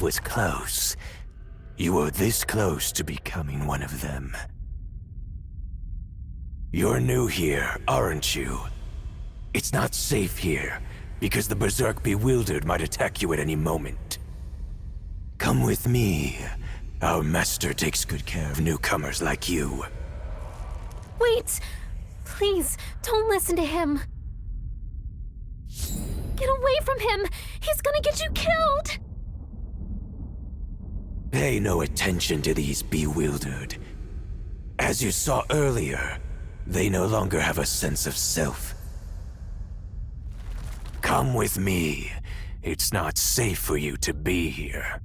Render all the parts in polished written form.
was close. You were this close to becoming one of them. You're new here, aren't you? It's not safe here, because the Berserk Bewildered might attack you at any moment. Come with me. Our master takes good care of newcomers like you. Wait! Please, don't listen to him. Get away from him! He's gonna get you killed! Pay no attention to these Bewildered. As you saw earlier, they no longer have a sense of self. Come with me. It's not safe for you to be here.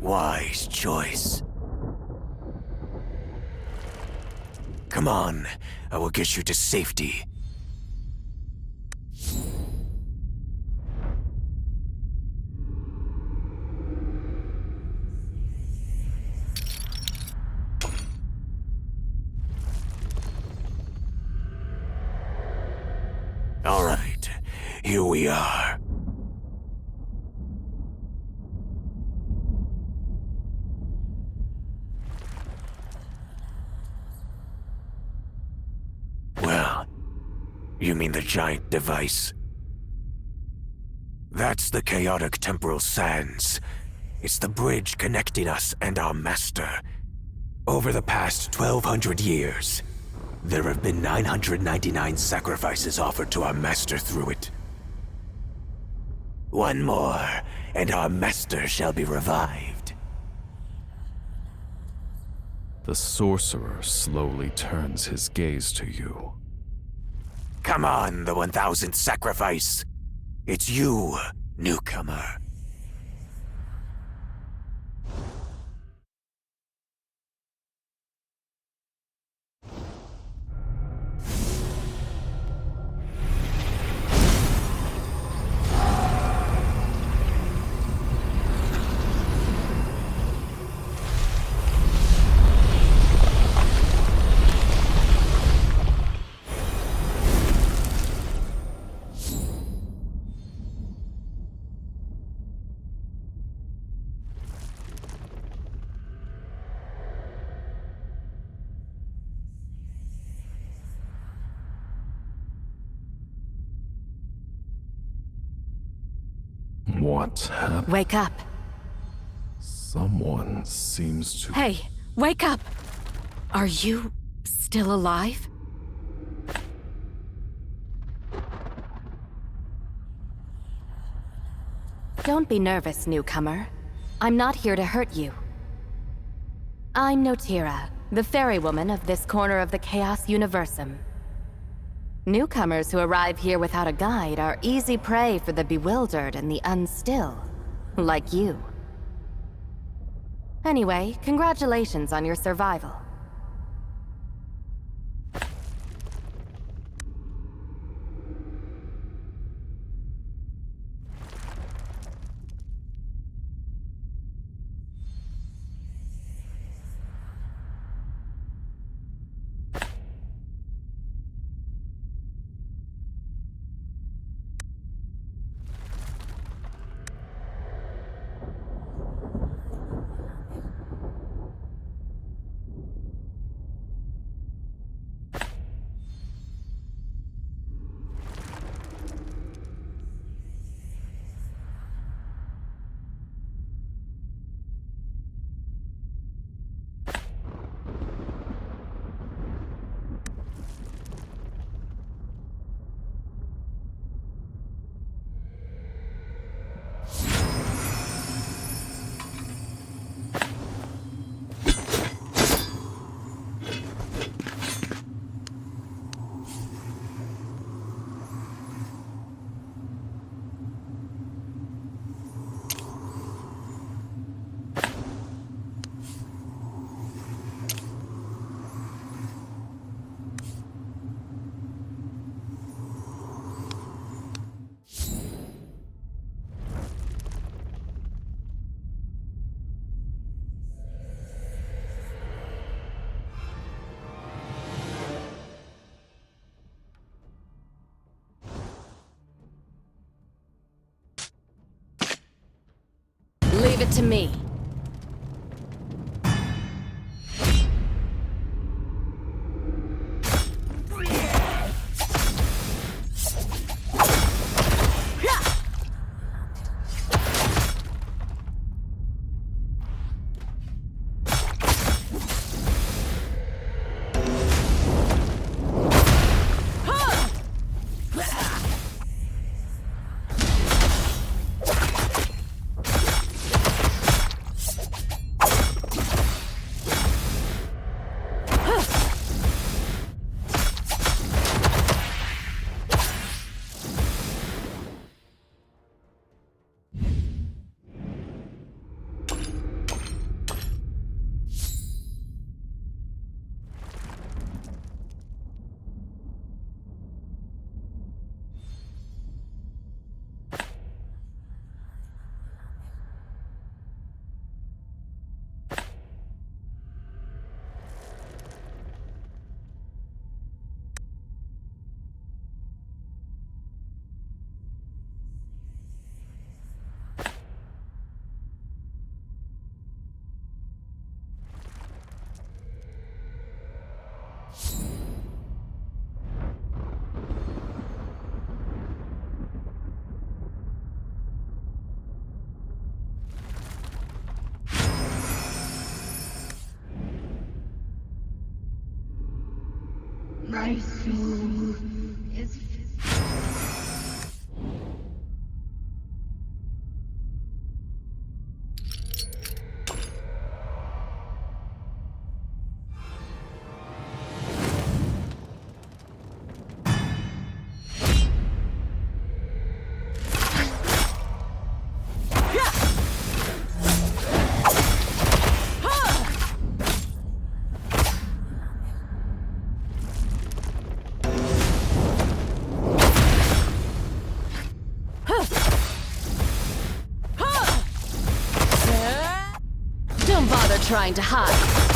Wise choice. Come on, I will get you to safety. All right, here we are. Well, you mean the giant device? That's the chaotic temporal sands. It's the bridge connecting us and our master. Over the past 1,200 years, there have been 999 sacrifices offered to our master through it. One more, and our master shall be revived. The sorcerer slowly turns his gaze to you. Come on, the 1,000th sacrifice. It's you, newcomer. What happened? Wake up. Someone seems to... Hey, wake up! Are you still alive? Don't be nervous, newcomer. I'm not here to hurt you. I'm Notira, the fairy woman of this corner of the Chaos Universum. Newcomers who arrive here without a guide are easy prey for the bewildered and the unstill, like you. Anyway, congratulations on your survival. it to me. My soul is trying to hide.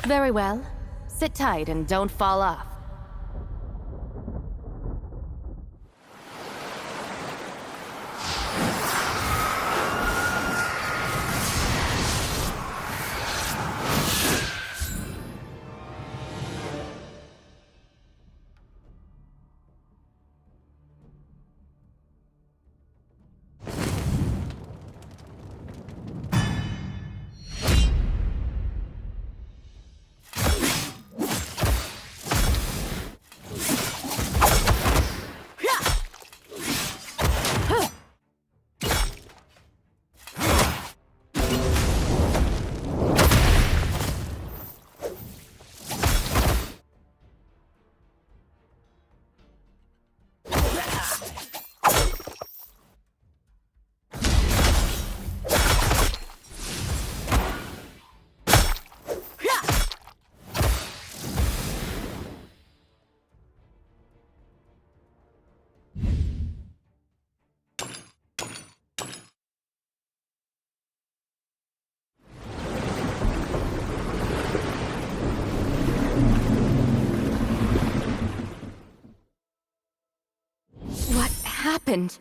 Very well. Sit tight and don't fall off. happened?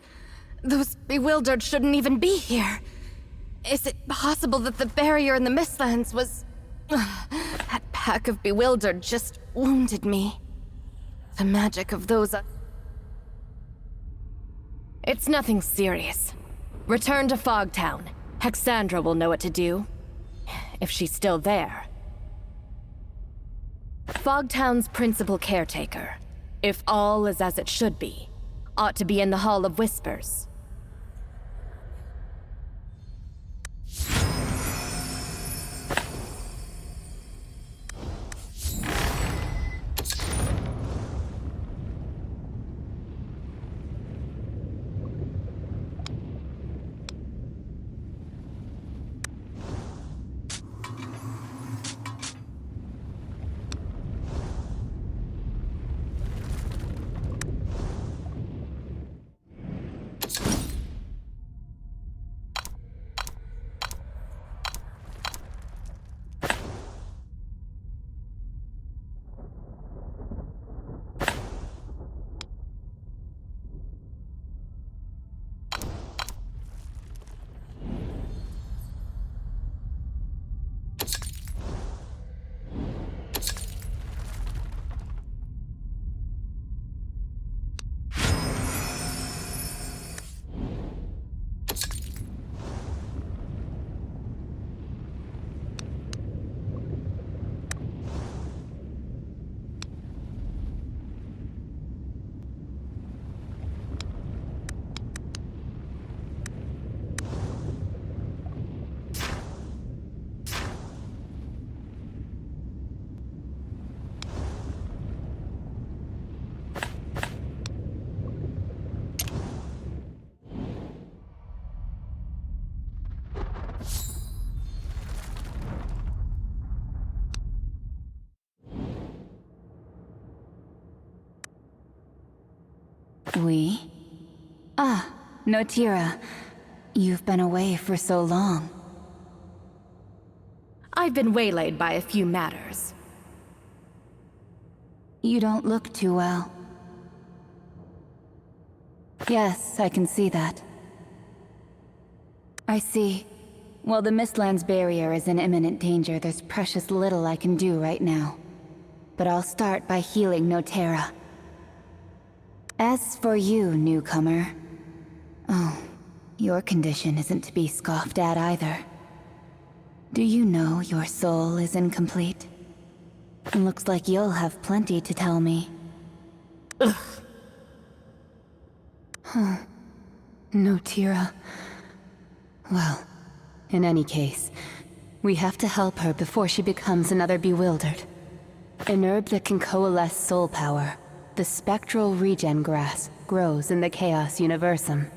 Those bewildered shouldn't even be here. Is it possible that the barrier in the Mistlands was... That pack of bewildered just wounded me. The magic of those... It's nothing serious. Return to Fogtown. Hexandra will know what to do. If she's still there. Fogtown's principal caretaker, if all is as it should be, ought to be in the Hall of Whispers. We? Ah, Notira. You've been away for so long. I've been waylaid by a few matters. You don't look too well. Yes, I can see that. I see. While the Mistlands barrier is in imminent danger, there's precious little I can do right now. But I'll start by healing Notera. As for you, newcomer... Oh, your condition isn't to be scoffed at either. Do you know your soul is incomplete? Looks like you'll have plenty to tell me. Ugh. Huh. Notira. Well, in any case, we have to help her before she becomes another bewildered. An herb that can coalesce soul power, the spectral regen grass, grows in the Chaos Universum.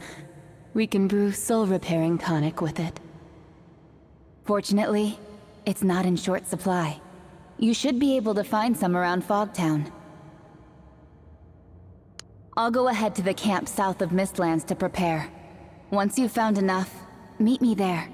We can brew soul-repairing tonic with it. Fortunately, it's not in short supply. You should be able to find some around Fogtown. I'll go ahead to the camp south of Mistlands to prepare. Once you've found enough, meet me there.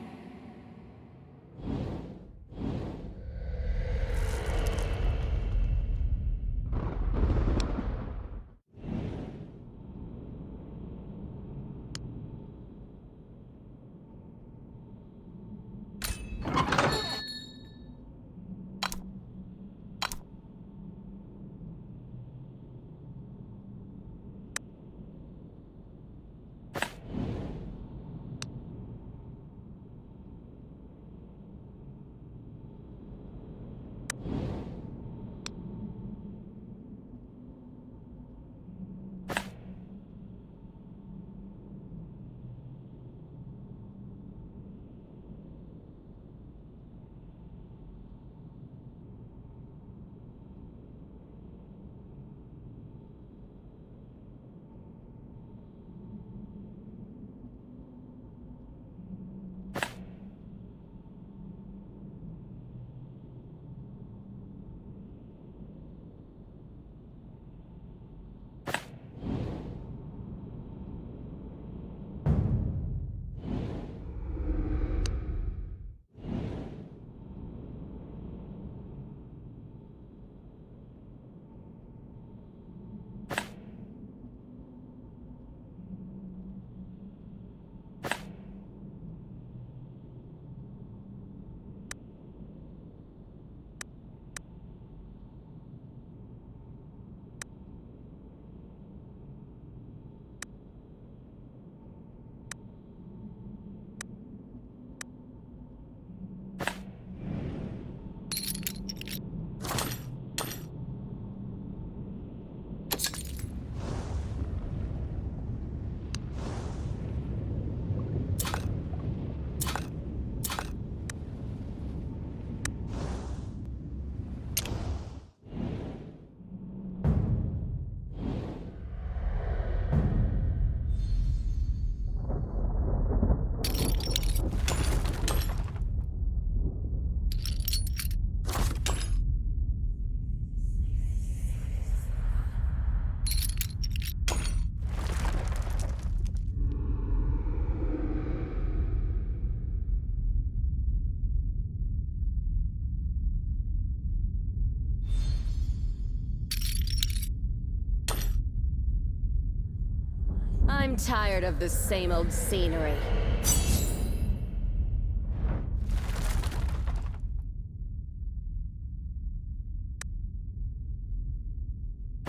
I'm tired of the same old scenery.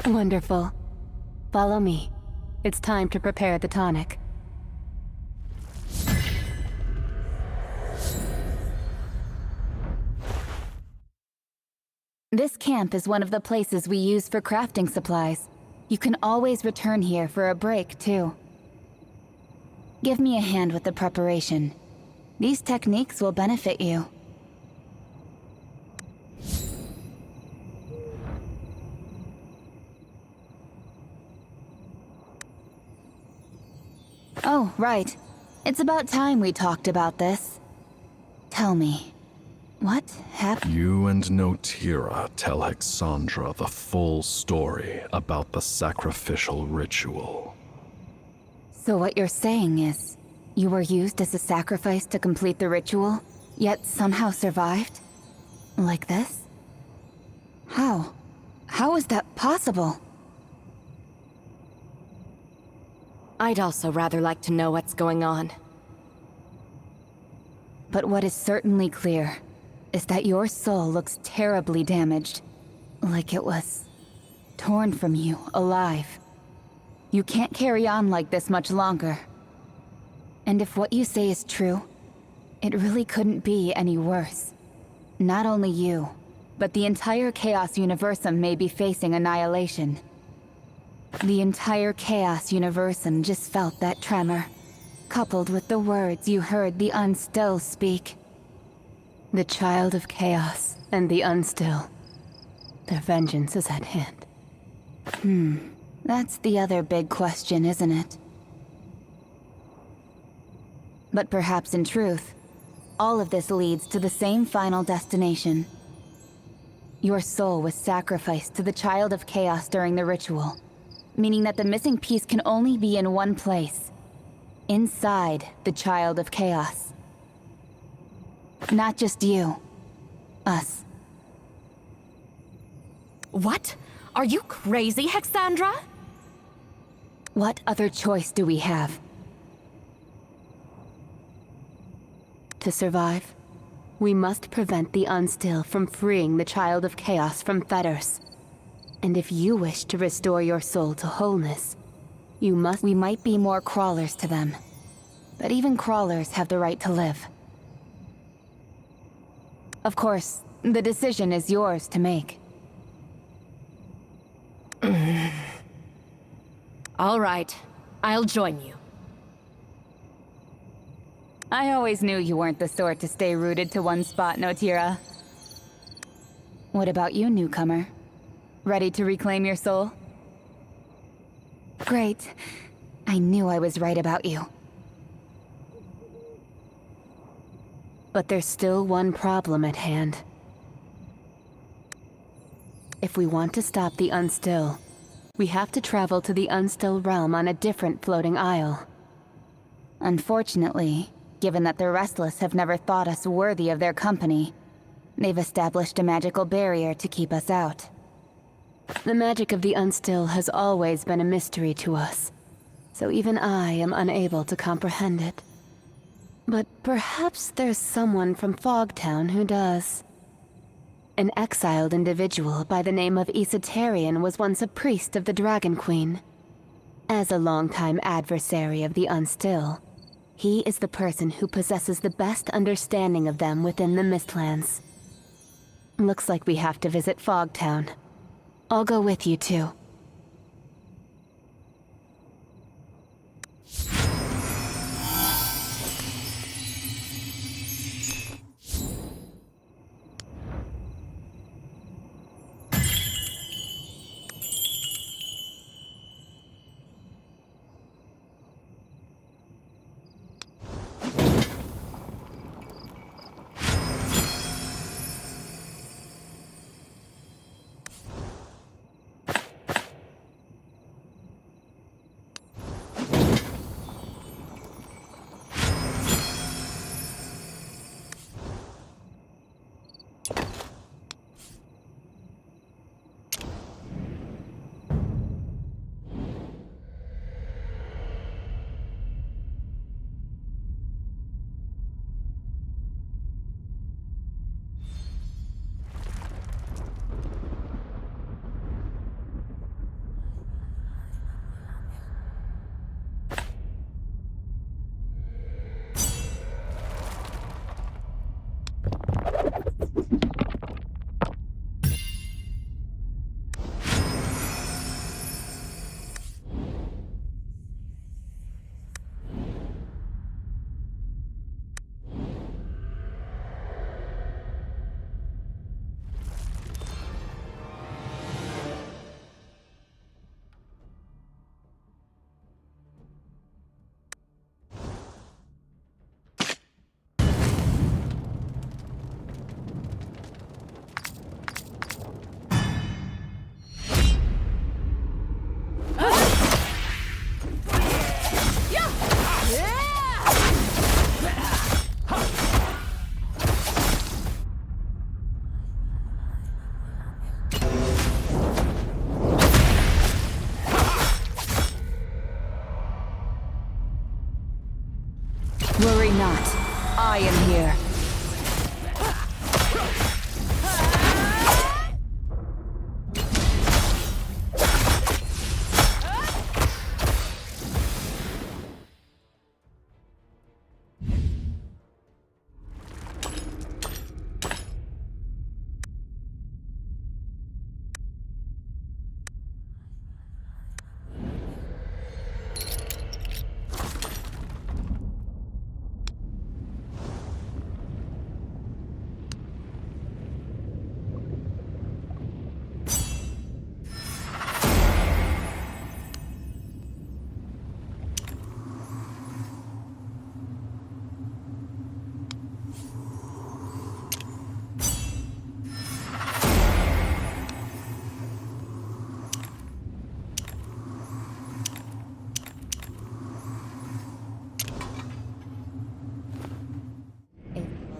Wonderful. Follow me. It's time to prepare the tonic. This camp is one of the places we use for crafting supplies. You can always return here for a break, too. Give me a hand with the preparation. These techniques will benefit you. Oh, right. It's about time we talked about this. Tell me, what happened? You and Notira tell Hexandra the full story about the sacrificial ritual. So what you're saying is, you were used as a sacrifice to complete the ritual, yet somehow survived? Like this? How? How is that possible? I'd also rather like to know what's going on. But what is certainly clear is that your soul looks terribly damaged. Like it was torn from you, alive. You can't carry on like this much longer. And if what you say is true, it really couldn't be any worse. Not only you, but the entire Chaos Universum may be facing annihilation. The entire Chaos Universum just felt that tremor, coupled with the words you heard the Unstill speak. The child of Chaos and the Unstill. Their vengeance is at hand. That's the other big question, isn't it? But perhaps in truth, all of this leads to the same final destination. Your soul was sacrificed to the child of Chaos during the ritual, meaning that the missing piece can only be in one place. Inside the child of Chaos. Not just you. Us. What? Are you crazy, Hexandra? What other choice do we have? To survive, we must prevent the Unstill from freeing the child of Chaos from fetters. And if you wish to restore your soul to wholeness, you must— We might be more crawlers to them, but even crawlers have the right to live. Of course, the decision is yours to make. All right, I'll join you. I always knew you weren't the sort to stay rooted to one spot, Notira. What about you, newcomer? Ready to reclaim your soul? Great. I knew I was right about you. But there's still one problem at hand. If we want to stop the Unstill, we have to travel to the Unstill realm on a different floating isle. Unfortunately, given that the Restless have never thought us worthy of their company, they've established a magical barrier to keep us out. The magic of the Unstill has always been a mystery to us, so even I am unable to comprehend it. But perhaps there's someone from Fogtown who does. An exiled individual by the name of Esoterian was once a priest of the Dragon Queen. As a longtime adversary of the Unstill, he is the person who possesses the best understanding of them within the Mistlands. Looks like we have to visit Fogtown. I'll go with you too. Worry not. I am here.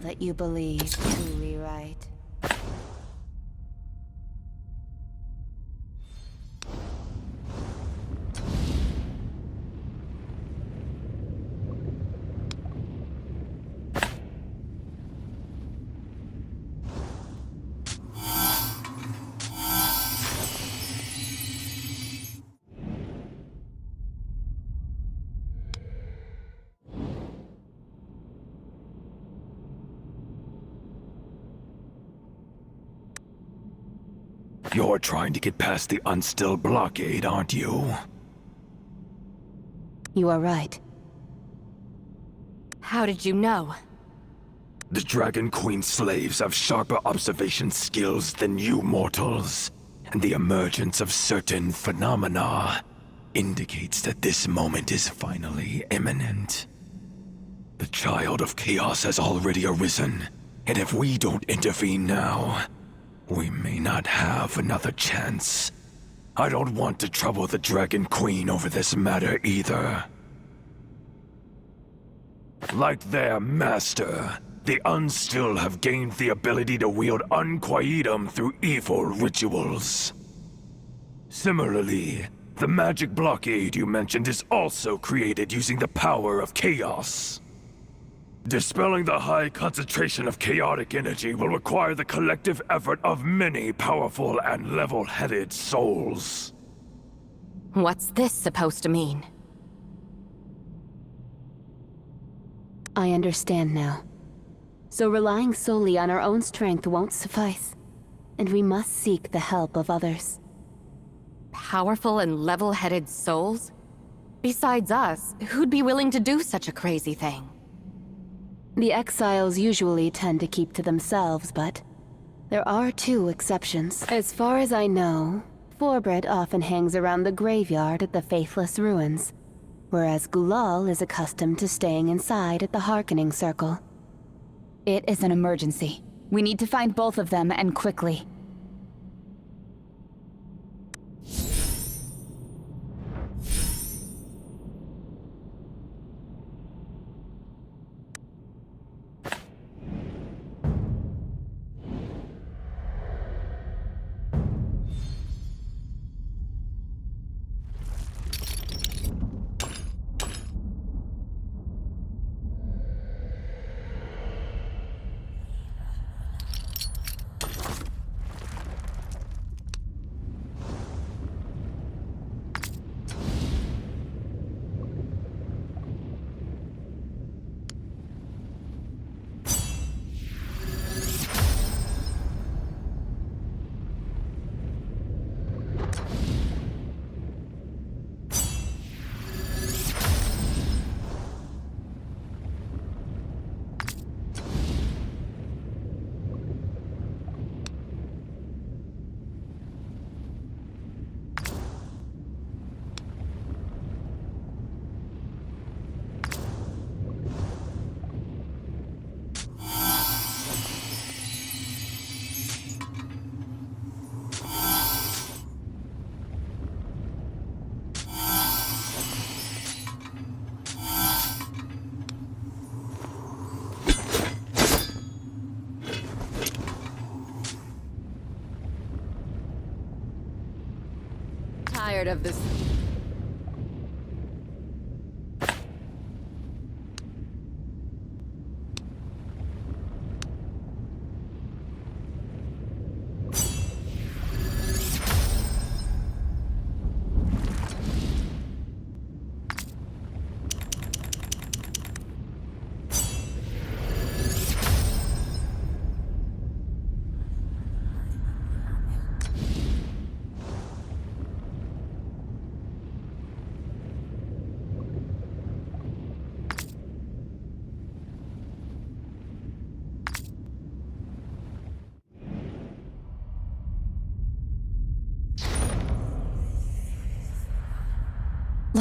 That you believe truly right. You're trying to get past the unstill blockade, aren't you? You are right. How did you know? The Dragon Queen slaves have sharper observation skills than you mortals, and the emergence of certain phenomena indicates that this moment is finally imminent. The child of chaos has already arisen, and if we don't intervene now, we may not have another chance. I don't want to trouble the Dragon Queen over this matter either. Like their master, the Unstill have gained the ability to wield Unquietum through evil rituals. Similarly, the magic blockade you mentioned is also created using the power of chaos. Dispelling the high concentration of chaotic energy will require the collective effort of many powerful and level-headed souls. What's this supposed to mean? I understand now. So relying solely on our own strength won't suffice, and we must seek the help of others. Powerful and level-headed souls? Besides us, who'd be willing to do such a crazy thing? The exiles usually tend to keep to themselves, but there are two exceptions. As far as I know, Forbred often hangs around the graveyard at the Faithless Ruins, whereas Gulal is accustomed to staying inside at the Hearkening Circle. It is an emergency. We need to find both of them, and quickly. Tired of this.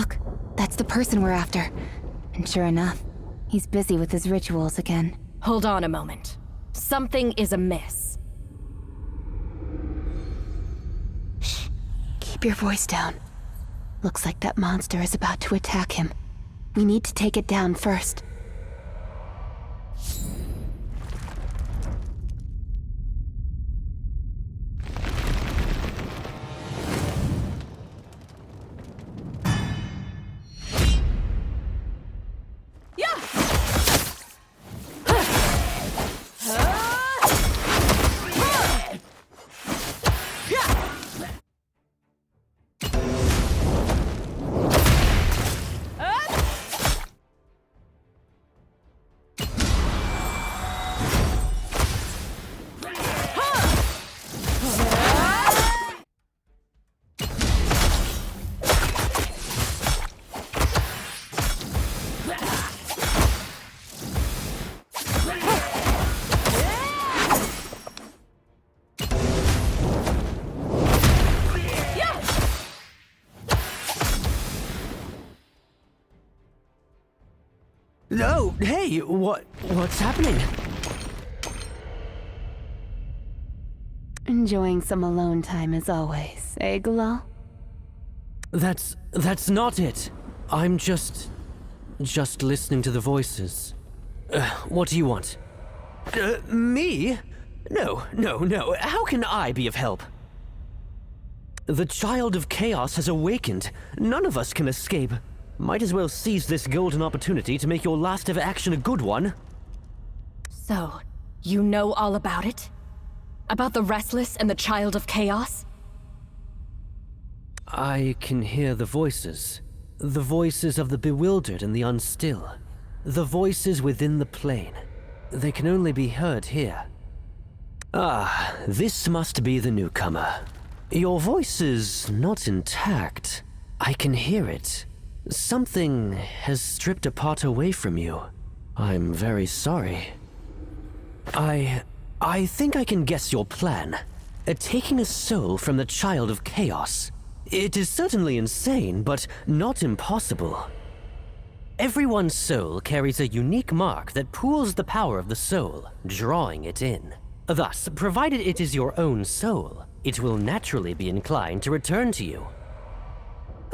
Look, that's the person we're after. And sure enough, he's busy with his rituals again. Hold on a moment. Something is amiss. Shh. Keep your voice down. Looks like that monster is about to attack him. We need to take it down first. Oh, hey, what's happening? Enjoying some alone time as always, eh, Galal? That's not it. I'm just listening to the voices. What do you want? Me? No. How can I be of help? The child of chaos has awakened. None of us can escape. Might as well seize this golden opportunity to make your last ever action a good one. So, you know all about it? About the Restless and the Child of Chaos? I can hear the voices. The voices of the bewildered and the unstill. The voices within the plane. They can only be heard here. Ah, this must be the newcomer. Your voice is not intact. I can hear it. Something has stripped a part away from you. I'm very sorry. I think I can guess your plan. Taking a soul from the child of chaos. It is certainly insane, but not impossible. Everyone's soul carries a unique mark that pools the power of the soul, drawing it in. Thus, provided it is your own soul, it will naturally be inclined to return to you.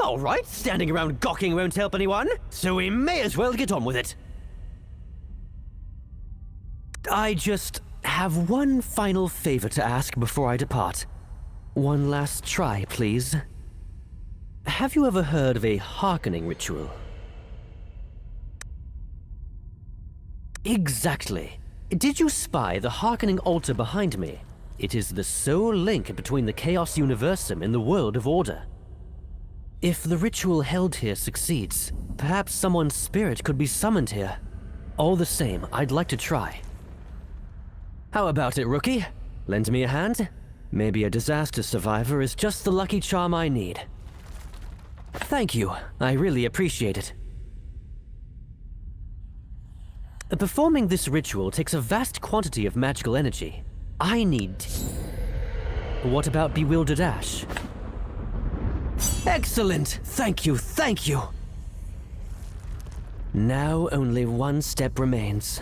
All right, standing around gawking won't help anyone, so we may as well get on with it. I just have one final favor to ask before I depart. One last try, please. Have you ever heard of a hearkening ritual? Exactly. Did you spy the hearkening altar behind me? It is the sole link between the Chaos Universum and the world of order. If the ritual held here succeeds, perhaps someone's spirit could be summoned here. All the same, I'd like to try. How about it, rookie? Lend me a hand? Maybe a disaster survivor is just the lucky charm I need. Thank you. I really appreciate it. Performing this ritual takes a vast quantity of magical energy. I need... What about Bewildered Ash? Excellent! Thank you, thank you! Now only one step remains.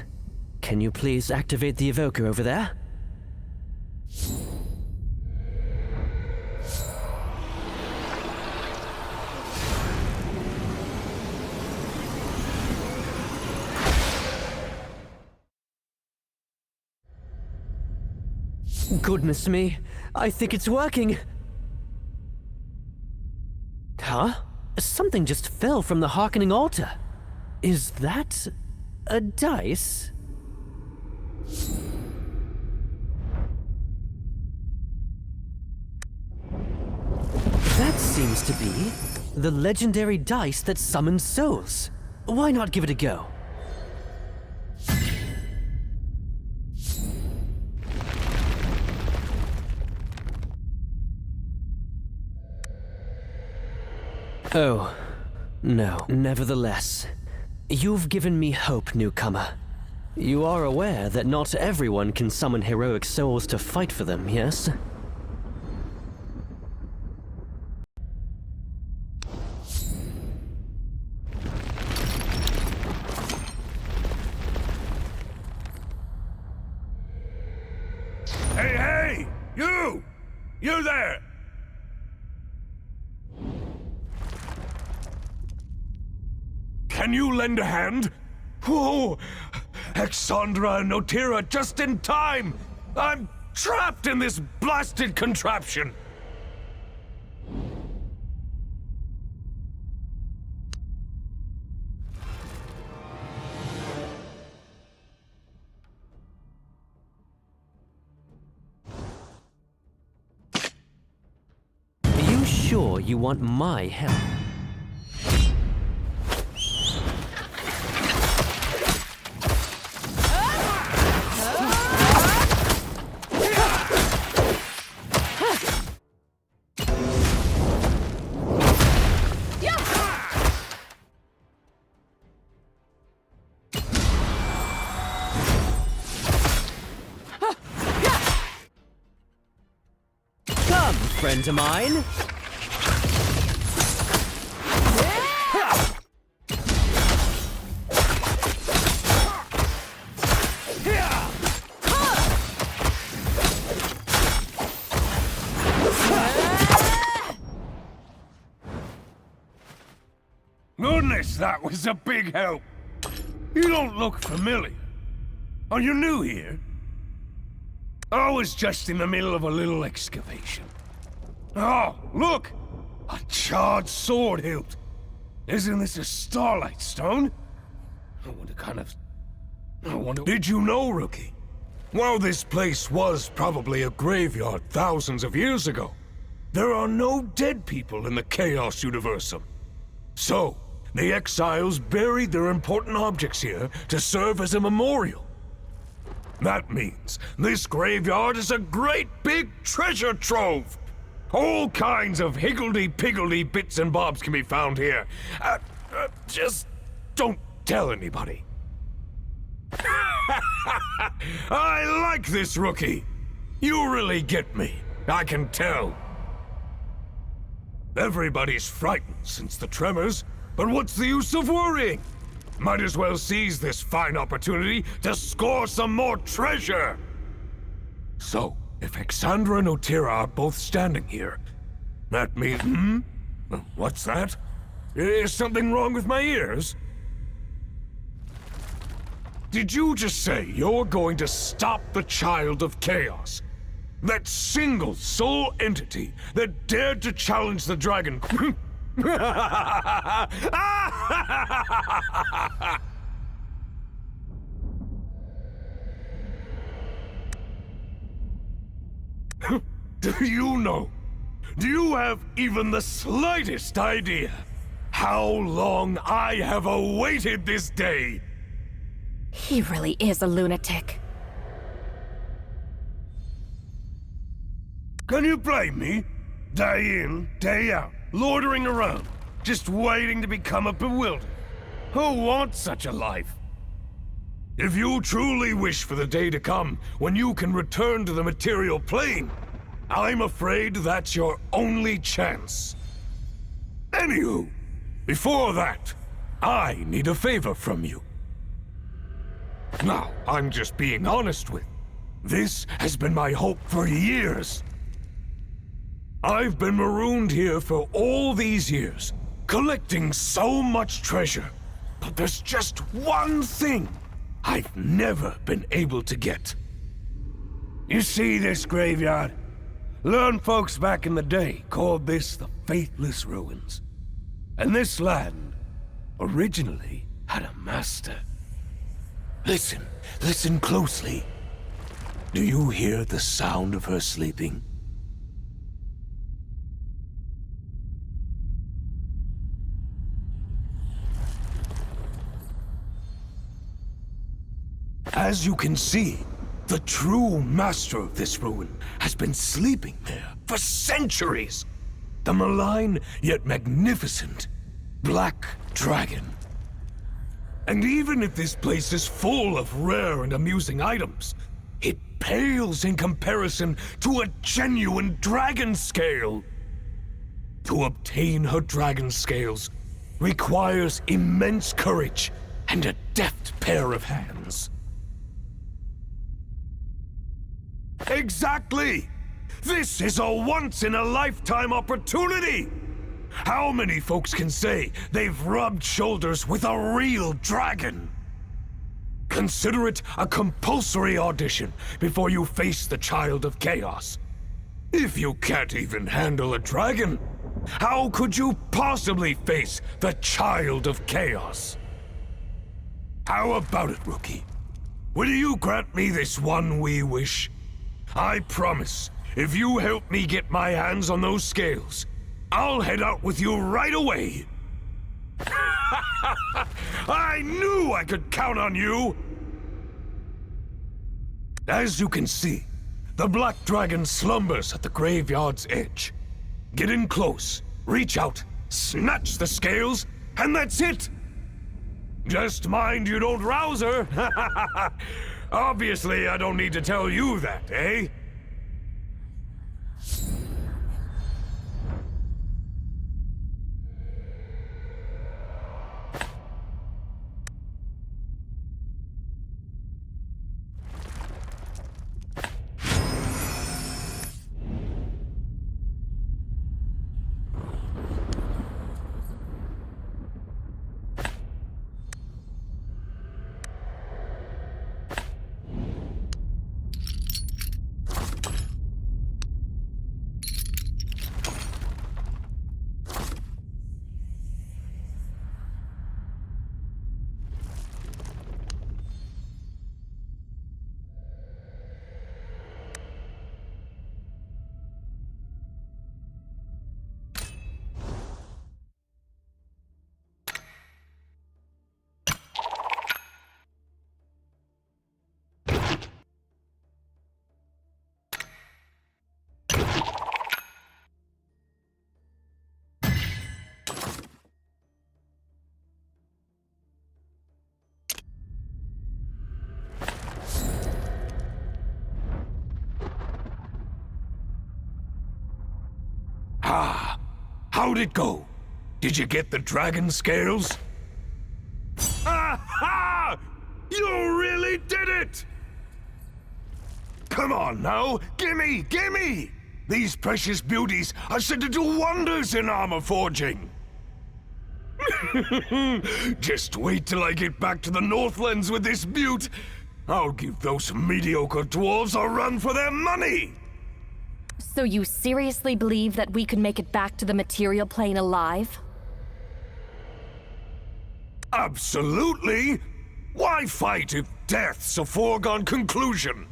Can you please activate the evoker over there? Goodness me, I think it's working! Huh? Something just fell from the hearkening altar. Is that a dice? That seems to be the legendary dice that summons souls. Why not give it a go? Oh, no. Nevertheless, you've given me hope, newcomer. You are aware that not everyone can summon heroic souls to fight for them, yes? You there! Can you lend a hand? Whoa! Exandra and Notira just in time! I'm trapped in this blasted contraption! Are you sure you want my help? Friend of mine. Goodness, that was a big help. You don't look familiar. Are you new here? I was just in the middle of a little excavation. Oh, look! A charred sword hilt! Isn't this a starlight stone? I wonder... Did you know, Rookie? While this place was probably a graveyard thousands of years ago, there are no dead people in the Chaos Universum. So, the exiles buried their important objects here to serve as a memorial. That means this graveyard is a great big treasure trove! All kinds of higgledy-piggledy bits and bobs can be found here. Just don't tell anybody. I like this, Rookie. You really get me. I can tell. Everybody's frightened since the tremors, but what's the use of worrying? Might as well seize this fine opportunity to score some more treasure. So, if Exandra and Notira are both standing here, that means... What's that? Is something wrong with my ears? Did you just say you're going to stop the Child of Chaos? That single sole entity that dared to challenge the dragon... Do you know? Do you have even the slightest idea how long I have awaited this day? He really is a lunatic. Can you blame me? Day in, day out, loitering around, just waiting to become a bewildered. Who wants such a life? If you truly wish for the day to come when you can return to the material plane, I'm afraid that's your only chance. Anywho, before that, I need a favor from you. Now, I'm just being honest with you. This has been my hope for years. I've been marooned here for all these years, collecting so much treasure. But there's just one thing I've never been able to get. You see this graveyard? Learned folks back in the day called this the Faithless Ruins. And this land originally had a master. Listen closely. Do you hear the sound of her sleeping? As you can see, the true master of this ruin has been sleeping there for centuries. The malign yet magnificent Black Dragon. And even if this place is full of rare and amusing items, it pales in comparison to a genuine dragon scale. To obtain her dragon scales requires immense courage and a deft pair of hands. Exactly! This is a once-in-a-lifetime opportunity! How many folks can say they've rubbed shoulders with a real dragon? Consider it a compulsory audition before you face the Child of Chaos. If you can't even handle a dragon, how could you possibly face the Child of Chaos? How about it, Rookie? Will you grant me this one wee wish? I promise, if you help me get my hands on those scales, I'll head out with you right away! I knew I could count on you! As you can see, the Black Dragon slumbers at the graveyard's edge. Get in close, reach out, snatch the scales, and that's it! Just mind you don't rouse her! Obviously, I don't need to tell you that, eh? Ah, how'd it go? Did you get the dragon scales? Aha! You really did it! Come on now, gimme, gimme! These precious beauties are said to do wonders in armor forging. Just wait till I get back to the Northlands with this beaut. I'll give those mediocre dwarves a run for their money! So you seriously believe that we could make it back to the material plane alive? Absolutely! Why fight if death's a foregone conclusion?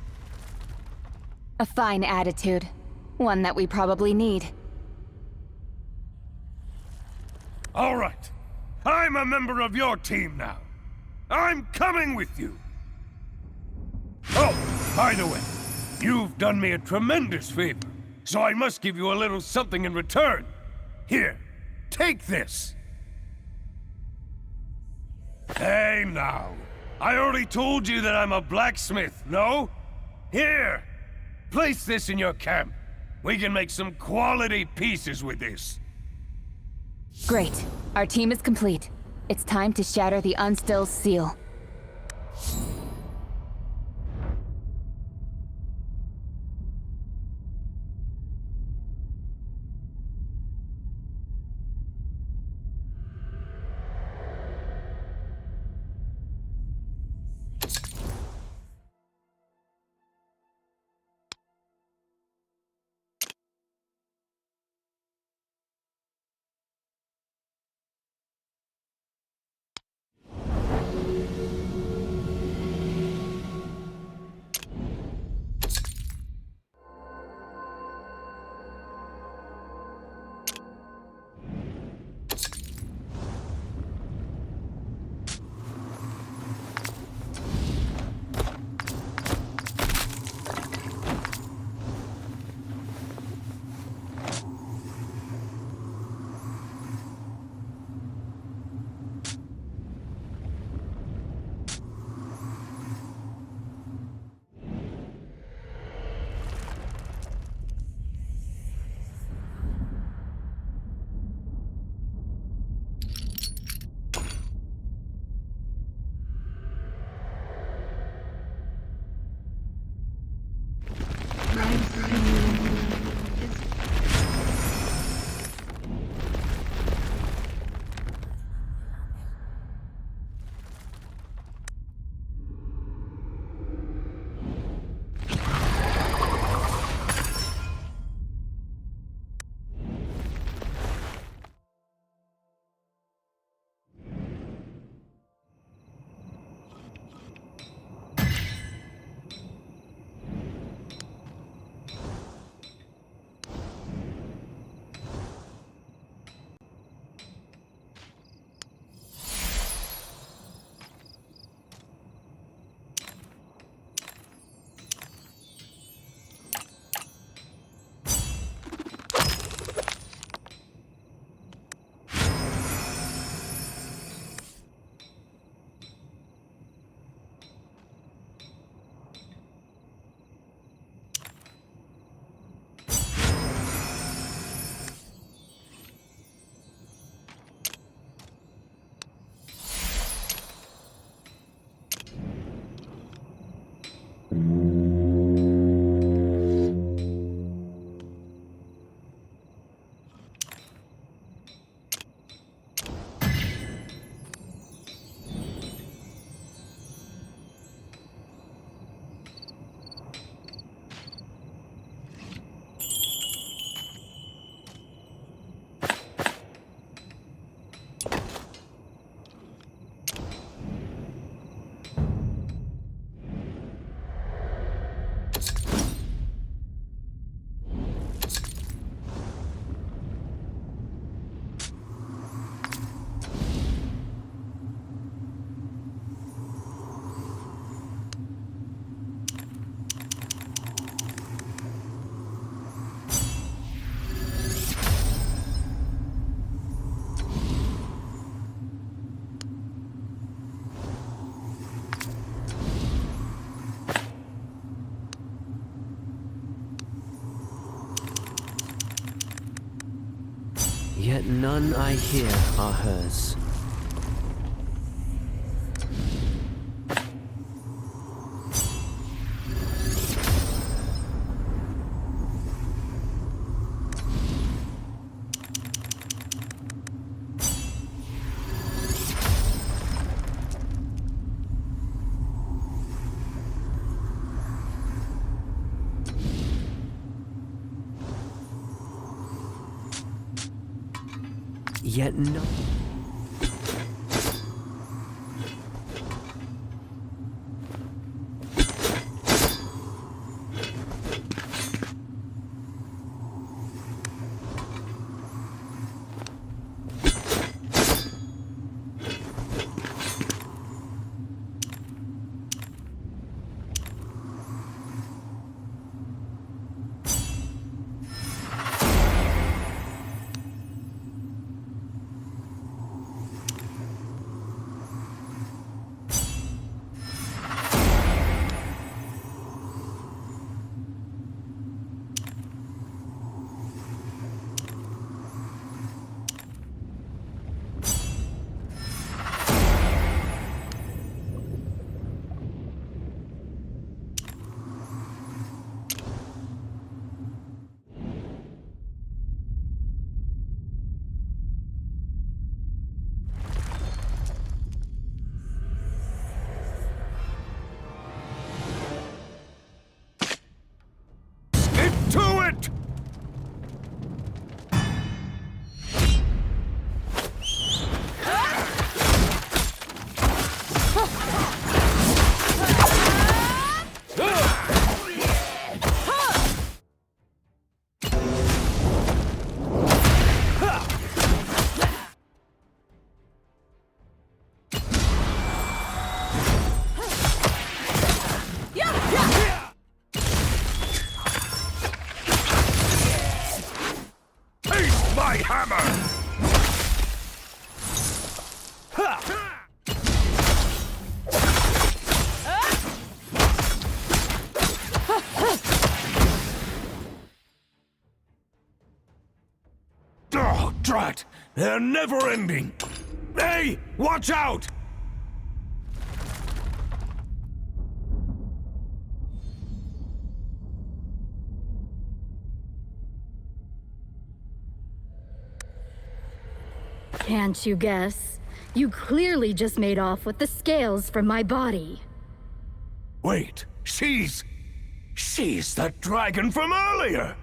A fine attitude. One that we probably need. All right. I'm a member of your team now. I'm coming with you. Oh, by the way, you've done me a tremendous favor, so I must give you a little something in return. Here, take this. Hey now, I already told you that I'm a blacksmith, no? Here, place this in your camp. We can make some quality pieces with this. Great. Our team is complete. It's time to shatter the Unstill seal. Yet none I hear are hers. Yet no. Drat! They're never ending! Hey! Watch out! Can't you guess? You clearly just made off with the scales from my body. Wait, she's that dragon from earlier!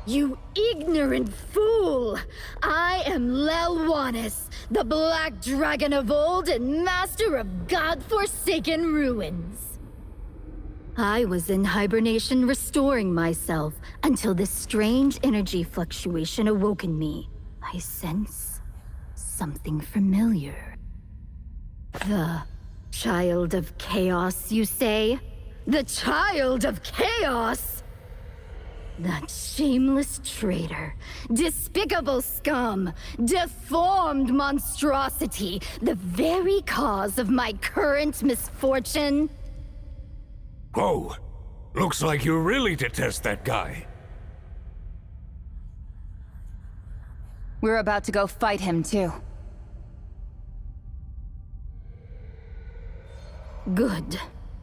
You ignorant fool! I am Lelwanis, the Black Dragon of old and master of god-forsaken ruins. I was in hibernation restoring myself until this strange energy fluctuation awoke in me. I sense something familiar. The child of chaos, you say? The child of chaos? That shameless traitor, despicable scum, deformed monstrosity, the very cause of my current misfortune? Oh, looks like you really detest that guy. We're about to go fight him, too. Good.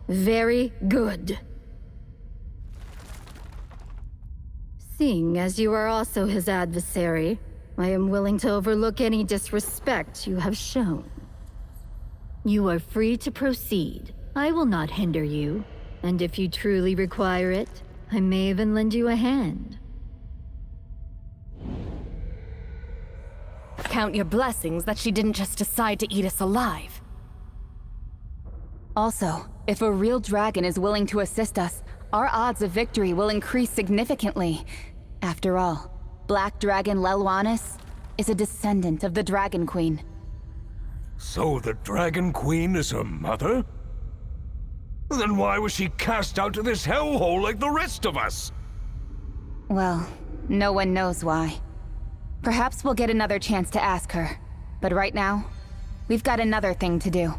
Very good. Seeing as you are also his adversary, I am willing to overlook any disrespect you have shown. You are free to proceed. I will not hinder you, and if you truly require it, I may even lend you a hand. Count your blessings that she didn't just decide to eat us alive. Also, if a real dragon is willing to assist us, our odds of victory will increase significantly. After all, Black Dragon Lelwanis is a descendant of the Dragon Queen. So the Dragon Queen is her mother? Then why was she cast out to this hellhole like the rest of us? Well, no one knows why. Perhaps we'll get another chance to ask her. But right now, we've got another thing to do.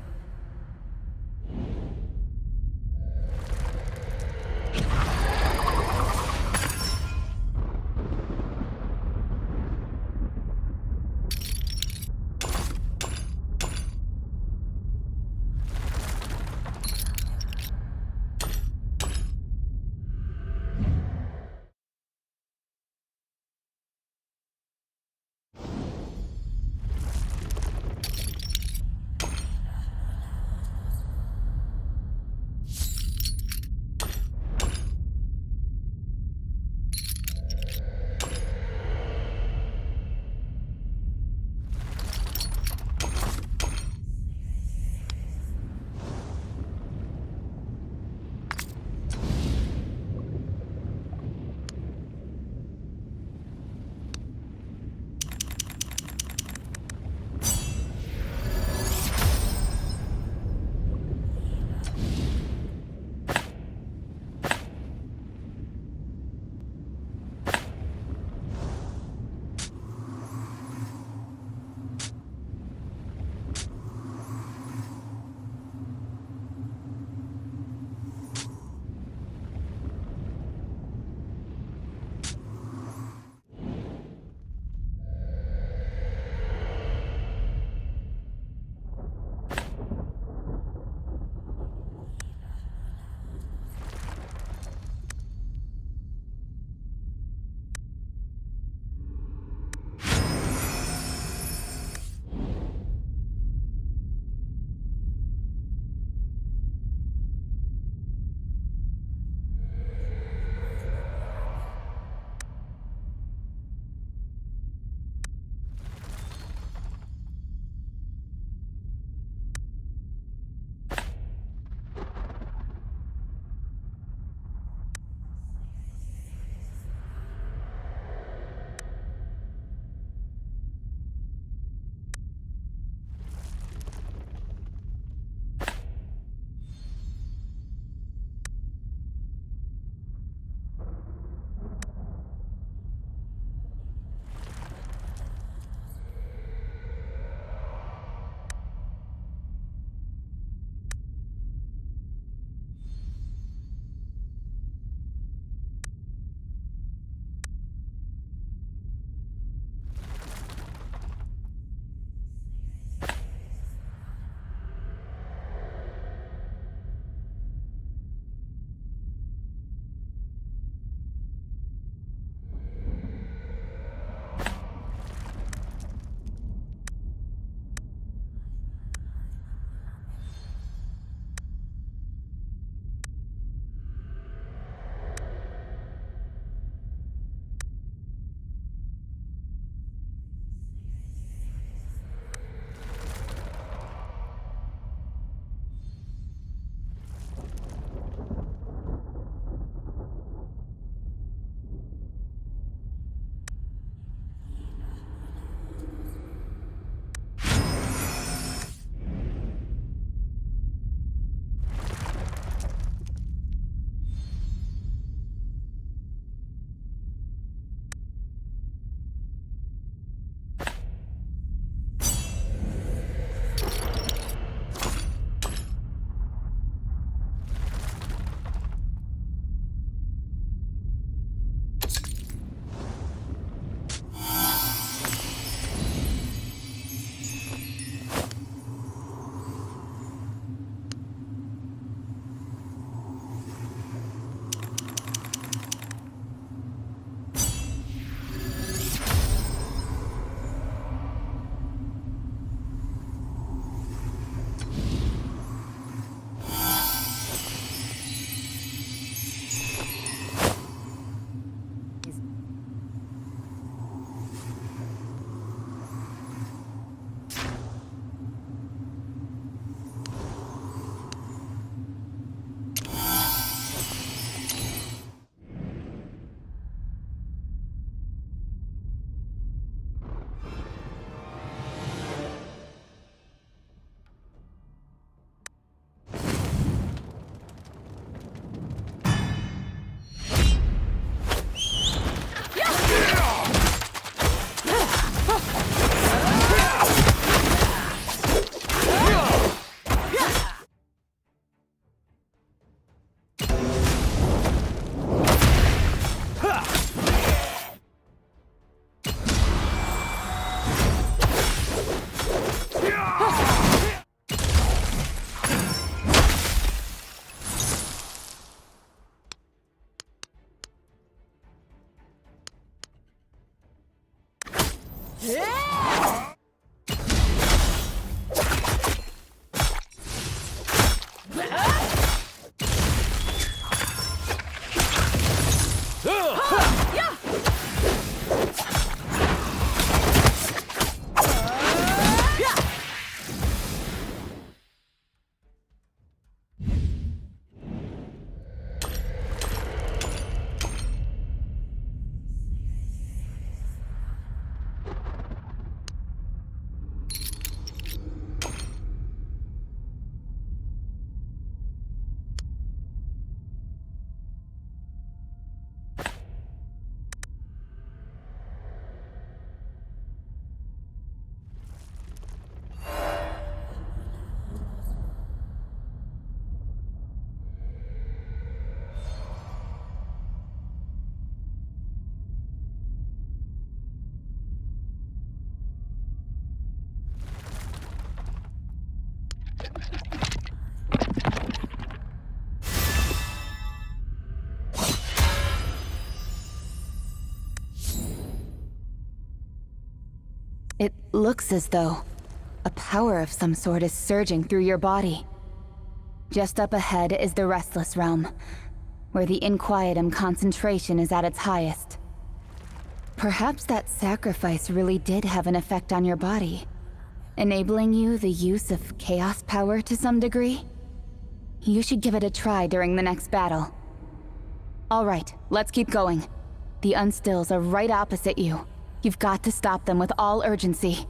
It looks as though a power of some sort is surging through your body. Just up ahead is the Restless Realm, where the Inquietum concentration is at its highest. Perhaps that sacrifice really did have an effect on your body, enabling you the use of chaos power to some degree? You should give it a try during the next battle. Alright, let's keep going. The Unstills are right opposite you. You've got to stop them with all urgency.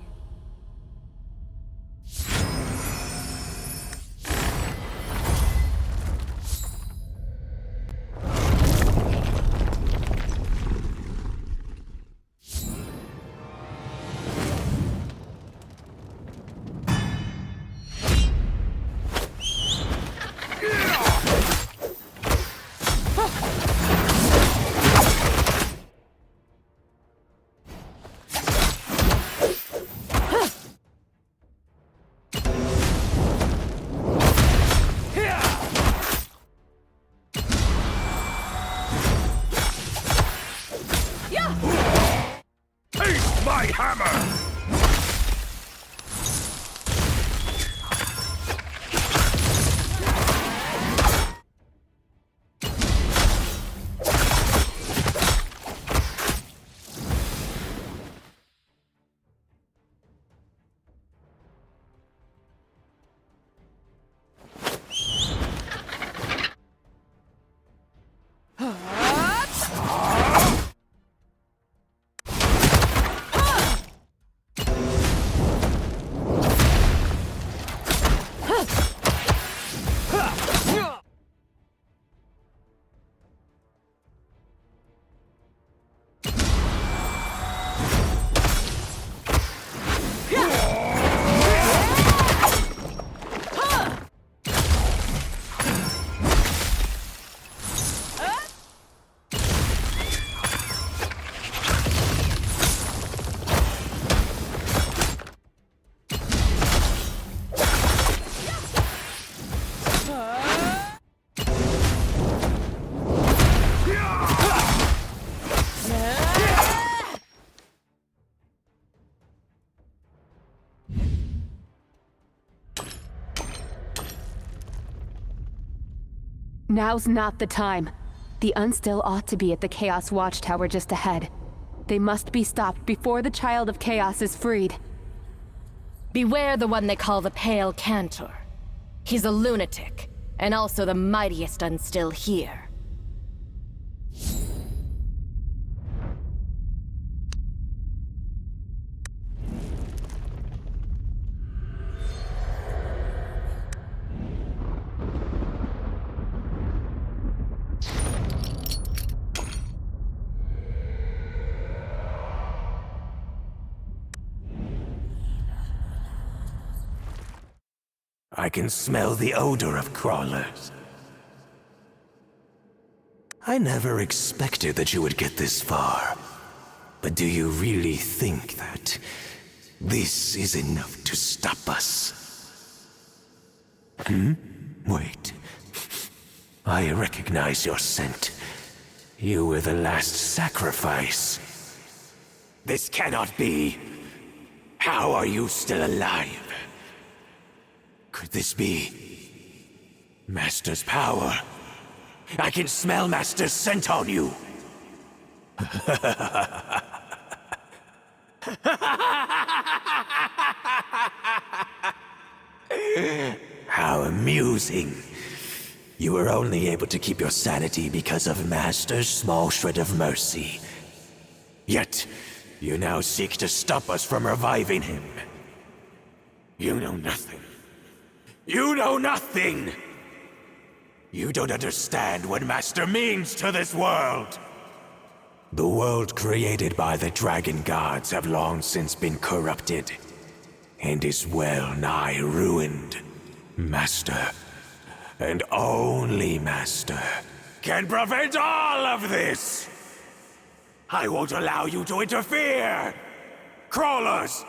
Now's not the time. The Unstill ought to be at the Chaos Watchtower just ahead. They must be stopped before the Child of Chaos is freed. Beware the one they call the Pale Cantor. He's a lunatic, and also the mightiest Unstill here. I can smell the odor of crawlers. I never expected that you would get this far. But do you really think that this is enough to stop us? Wait. I recognize your scent. You were the last sacrifice. This cannot be. How are you still alive? Could this be Master's power? I can smell Master's scent on you. How amusing. You were only able to keep your sanity because of Master's small shred of mercy. Yet, you now seek to stop us from reviving him. You know nothing. You know nothing! You don't understand what Master means to this world! The world created by the Dragon Gods have long since been corrupted, and is well nigh ruined. Master, and only Master, can prevent all of this! I won't allow you to interfere! Crawlers!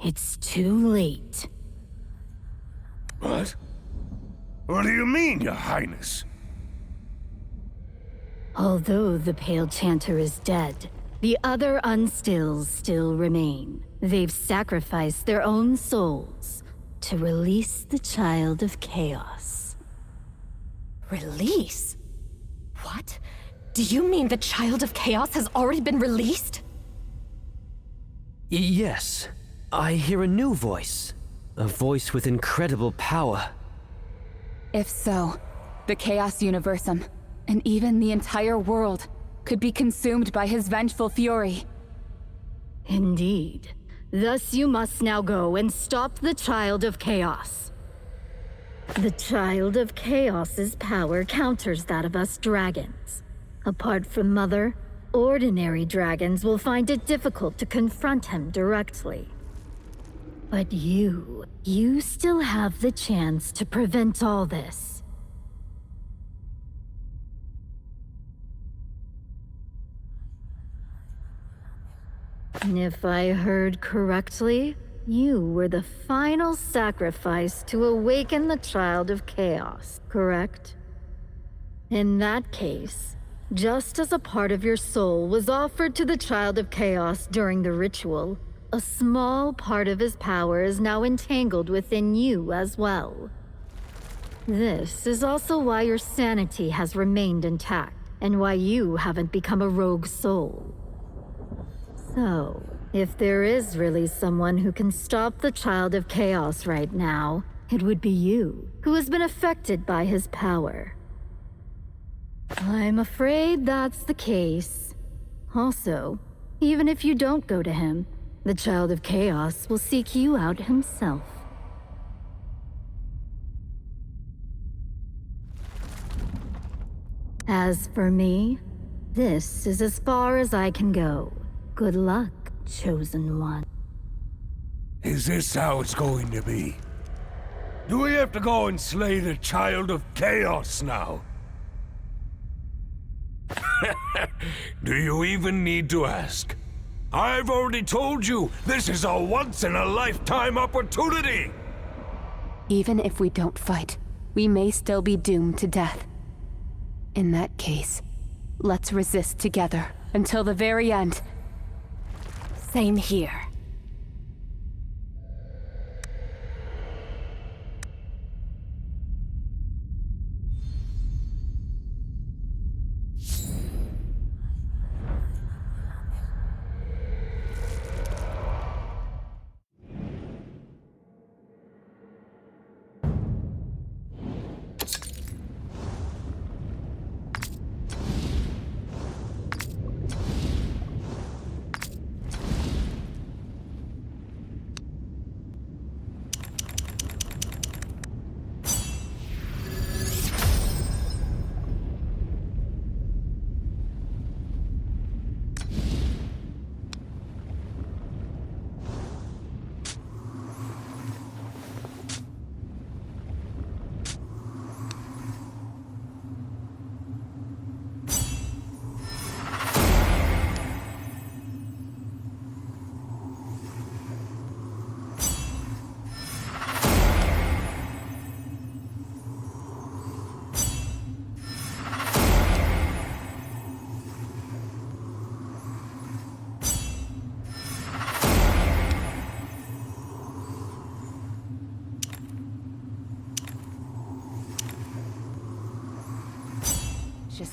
It's too late. What? What do you mean, Your Highness? Although the Pale Chanter is dead, the other Unstills still remain. They've sacrificed their own souls to release the Child of Chaos. Release? What? Do you mean the Child of Chaos has already been released? Yes. I hear a new voice. A voice with incredible power. If so, the Chaos Universum, and even the entire world, could be consumed by his vengeful fury. Indeed. Thus you must now go and stop the Child of Chaos. The Child of Chaos's power counters that of us dragons. Apart from Mother, ordinary dragons will find it difficult to confront him directly. But you still have the chance to prevent all this. And if I heard correctly, you were the final sacrifice to awaken the Child of Chaos, correct? In that case, just as a part of your soul was offered to the Child of Chaos during the ritual, a small part of his power is now entangled within you as well. This is also why your sanity has remained intact, and why you haven't become a rogue soul. So, if there is really someone who can stop the Child of Chaos right now, it would be you, who has been affected by his power. I'm afraid that's the case. Also, even if you don't go to him, the Child of Chaos will seek you out himself. As for me, this is as far as I can go. Good luck, Chosen One. Is this how it's going to be? Do we have to go and slay the Child of Chaos now? Do you even need to ask? I've already told you, this is a once-in-a-lifetime opportunity! Even if we don't fight, we may still be doomed to death. In that case, let's resist together until the very end. Same here. Just...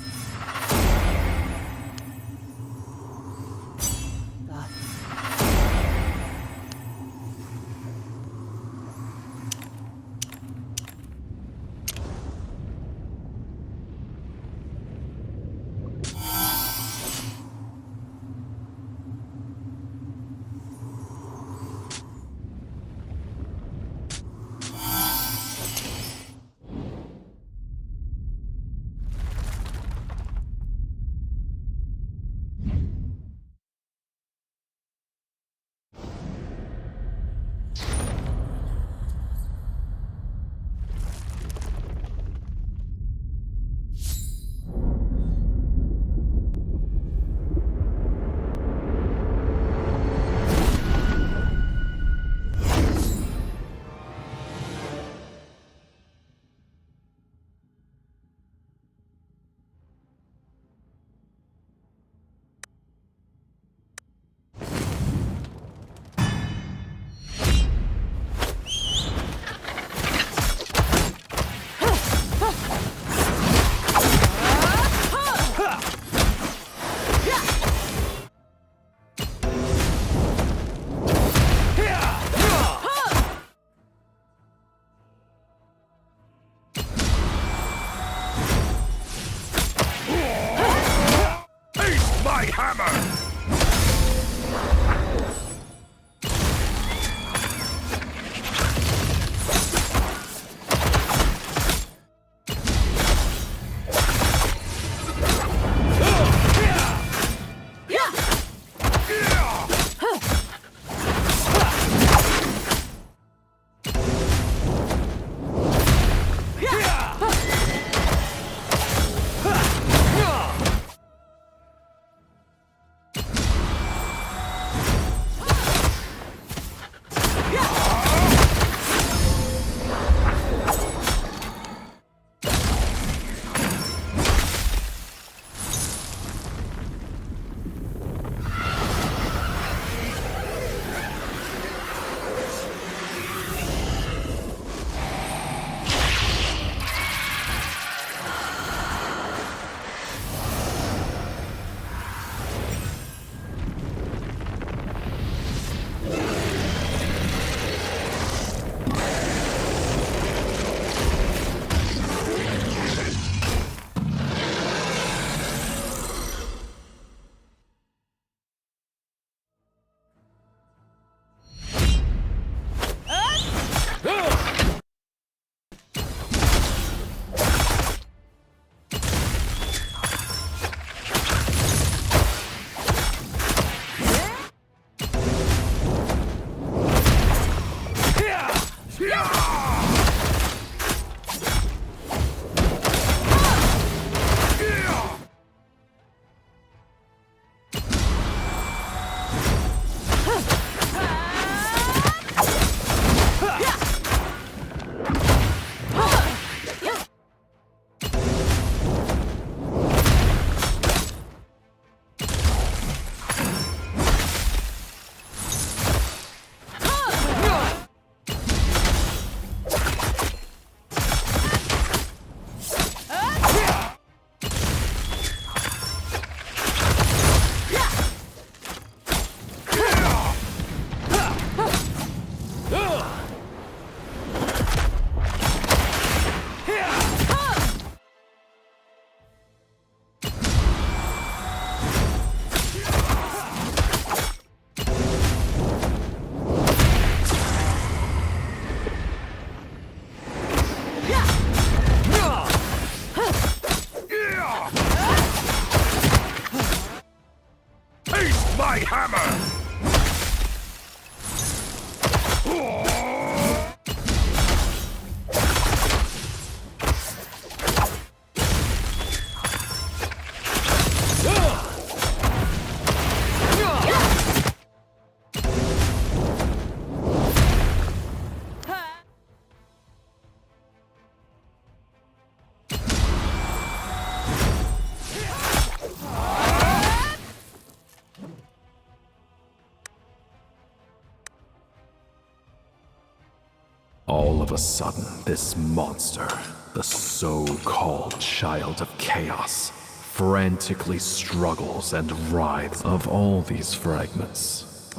All of a sudden, this monster, the so-called child of chaos, frantically struggles and writhes of all these fragments.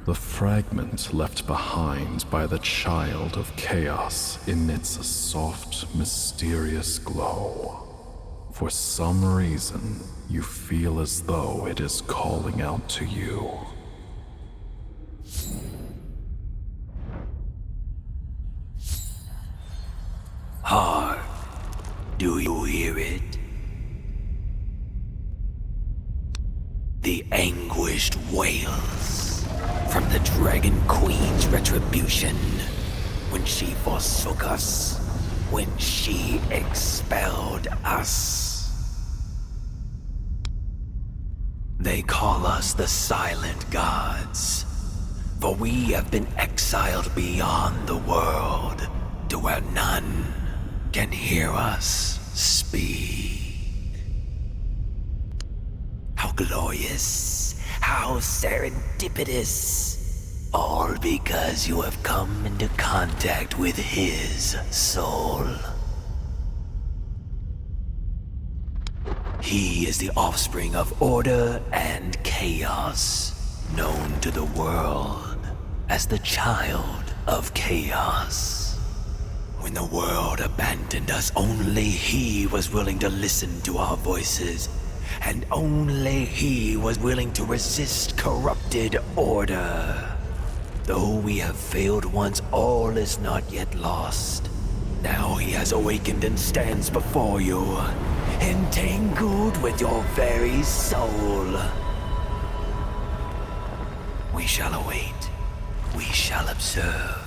The fragment left behind by the child of chaos emits a soft, mysterious glow. For some reason, you feel as though it is calling out to you. Heart, do you hear it? The anguished wails from the Dragon Queen's retribution when she forsook us, when she expelled us. They call us the Silent Gods, for we have been exiled beyond the world to where none can hear us speak. How glorious, how serendipitous, all because you have come into contact with his soul. He is the offspring of order and chaos, known to the world as the child of chaos. When the world abandoned us, only he was willing to listen to our voices, and only he was willing to resist corrupted order. Though we have failed once, all is not yet lost. Now he has awakened and stands before you, entangled with your very soul. We shall await. We shall observe.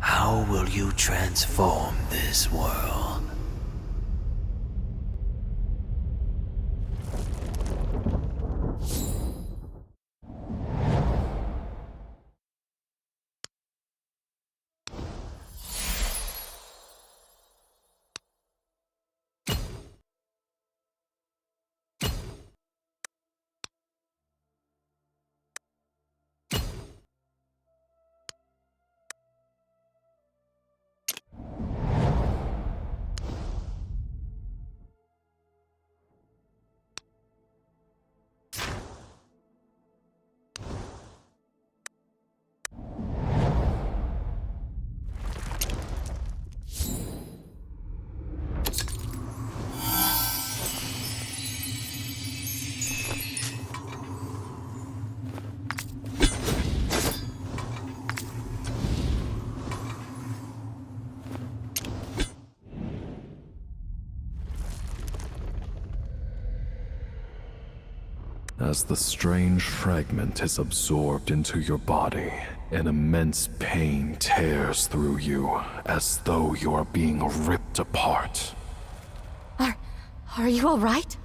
How will you transform this world? As the strange fragment is absorbed into your body, an immense pain tears through you, as though you are being ripped apart. Are you all right?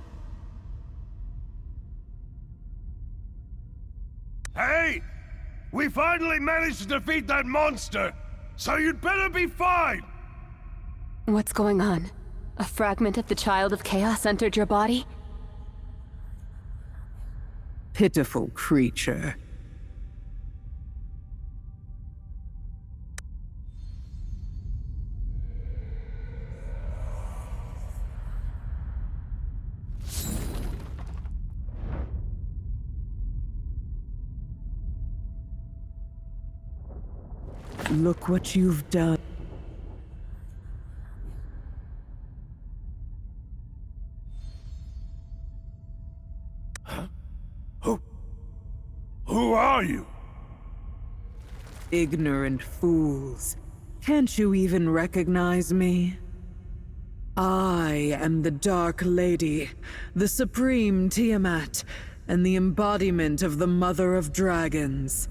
Hey! We finally managed to defeat that monster! So you'd better be fine! What's going on? A fragment of the Child of Chaos entered your body? Pitiful creature. Look what you've done. Who are you? Ignorant fools. Can't you even recognize me? I am the Dark Lady, the Supreme Tiamat, and the embodiment of the Mother of Dragons.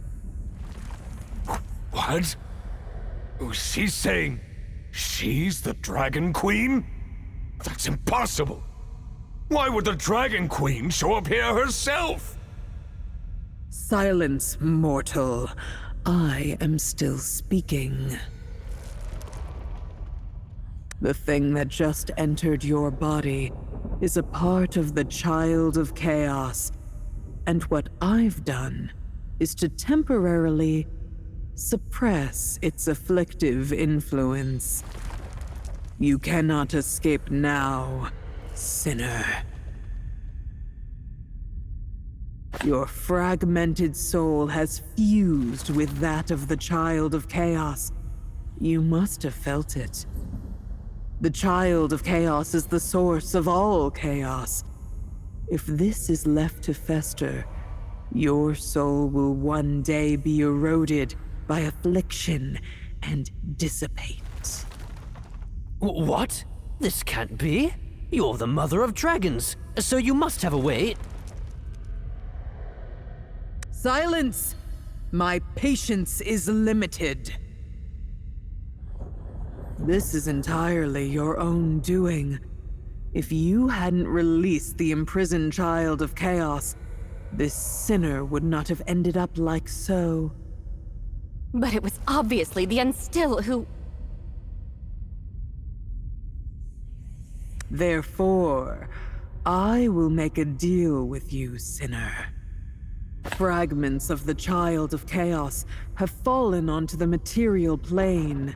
What? She's saying she's the Dragon Queen? That's impossible! Why would the Dragon Queen show up here herself? Silence, mortal. I am still speaking. The thing that just entered your body is a part of the Child of Chaos, and what I've done is to temporarily suppress its afflictive influence. You cannot escape now, sinner. Your fragmented soul has fused with that of the Child of Chaos. You must have felt it. The Child of Chaos is the source of all chaos. If this is left to fester, your soul will one day be eroded by affliction and dissipate. What? This can't be. You're the mother of dragons, so you must have a way. Silence! My patience is limited. This is entirely your own doing. If you hadn't released the imprisoned Child of Chaos, this sinner would not have ended up like so. But it was obviously the Unstill who... Therefore, I will make a deal with you, sinner. Fragments of the Child of Chaos have fallen onto the material plane,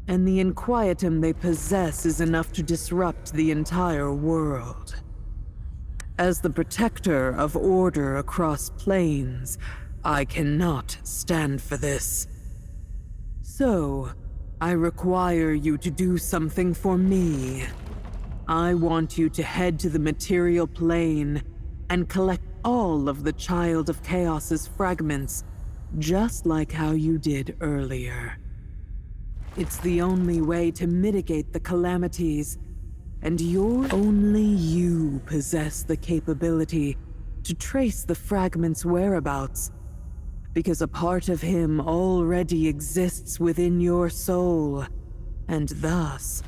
and the inquietum they possess is enough to disrupt the entire world. As the protector of order across planes, I cannot stand for this. So, I require you to do something for me. I want you to head to the material plane and collect all of the Child of Chaos's fragments, just like how you did earlier. It's the only way to mitigate the calamities, and only you possess the capability to trace the fragments' whereabouts, because a part of him already exists within your soul, and thus,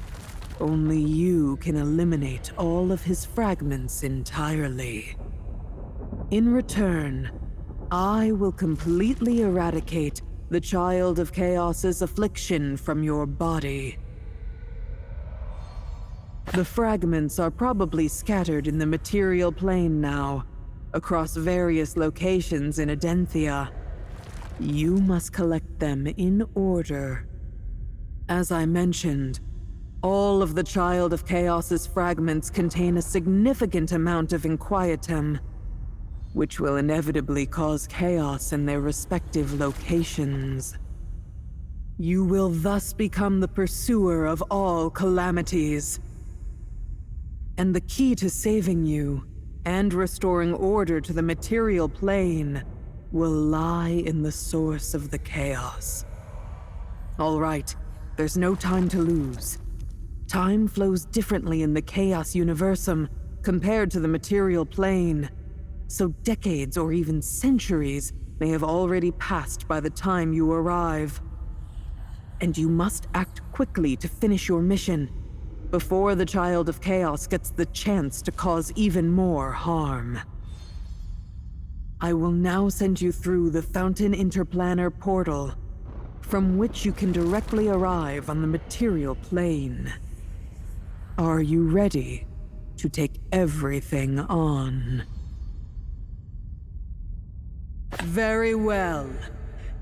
only you can eliminate all of his fragments entirely. In return, I will completely eradicate the Child of Chaos's affliction from your body. The fragments are probably scattered in the material plane now, across various locations in Adenthia. You must collect them in order. As I mentioned, all of the Child of Chaos's fragments contain a significant amount of inquietum, which will inevitably cause chaos in their respective locations. You will thus become the pursuer of all calamities. And the key to saving you, and restoring order to the material plane, will lie in the source of the chaos. All right, there's no time to lose. Time flows differently in the Chaos Universum compared to the material plane, so decades or even centuries may have already passed by the time you arrive. And you must act quickly to finish your mission, before the Child of Chaos gets the chance to cause even more harm. I will now send you through the Fountain Interplanar portal, from which you can directly arrive on the material plane. Are you ready to take everything on? Very well.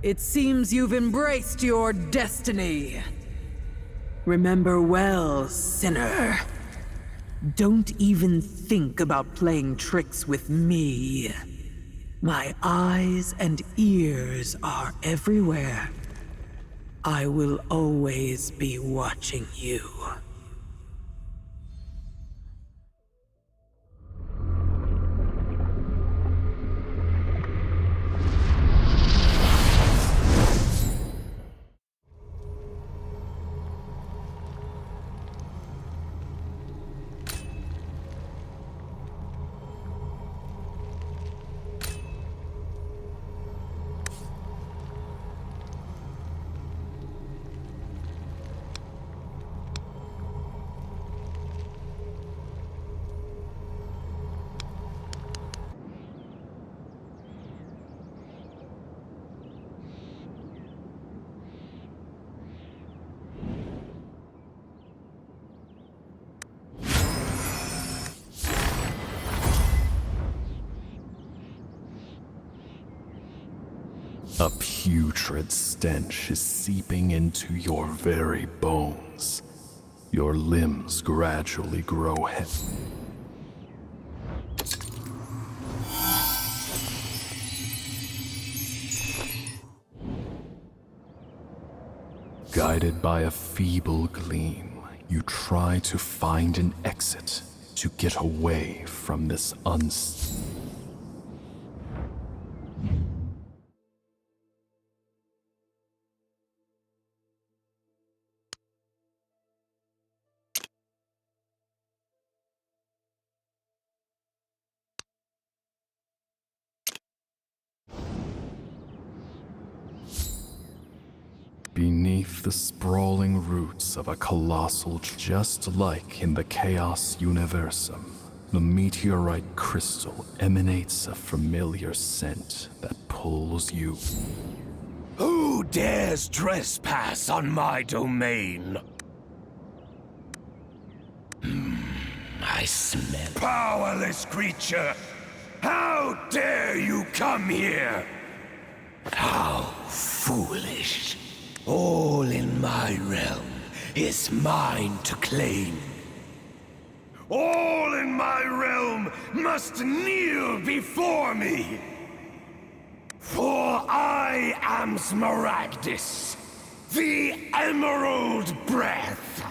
It seems you've embraced your destiny. Remember well, sinner. Don't even think about playing tricks with me. My eyes and ears are everywhere. I will always be watching you. A putrid stench is seeping into your very bones. Your limbs gradually grow heavy. Guided by a feeble gleam, you try to find an exit to get away from this Beneath the sprawling roots of a colossal, just like in the Chaos Universum, the meteorite crystal emanates a familiar scent that pulls you. Who dares trespass on my domain? I smell. Powerless creature! How dare you come here? How foolish. All in my realm is mine to claim. All in my realm must kneel before me. For I am Smaragdus, the Emerald Breath.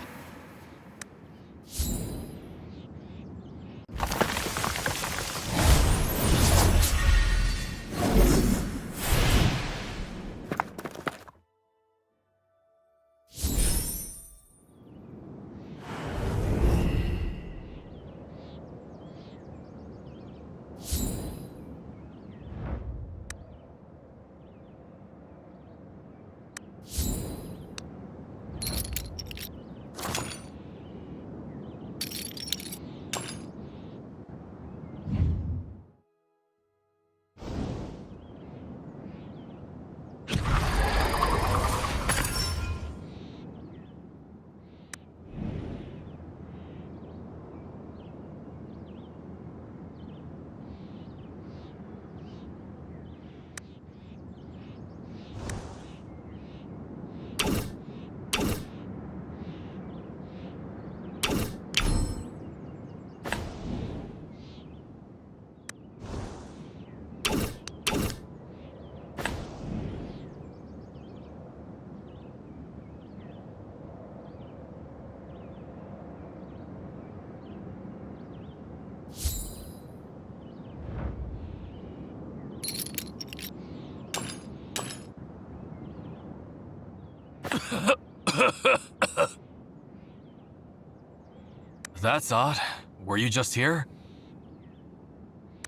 That's odd. Were you just here?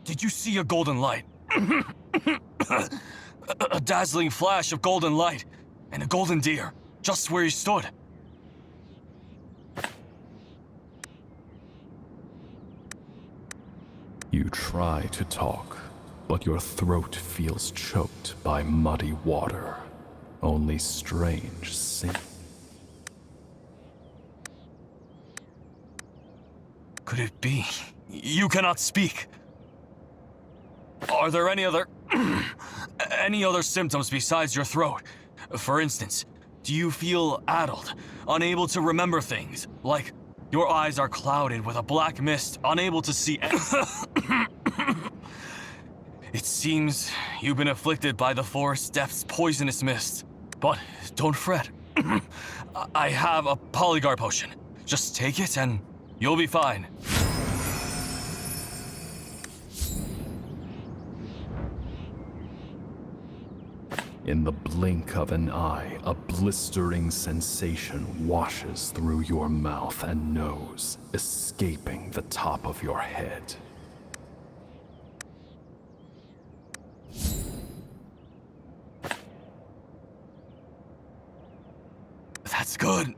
Did you see a golden light? A dazzling flash of golden light, and a golden deer, just where you stood. You try to talk, but your throat feels choked by muddy water. Only strange sing. Could it be? You cannot speak. Are there any other... any other symptoms besides your throat? For instance, do you feel addled, unable to remember things? Like your eyes are clouded with a black mist, unable to see It seems you've been afflicted by the forest depth's poisonous mist. But don't fret. I have a polygar potion. Just take it and you'll be fine. In the blink of an eye, a blistering sensation washes through your mouth and nose, escaping the top of your head. That's good.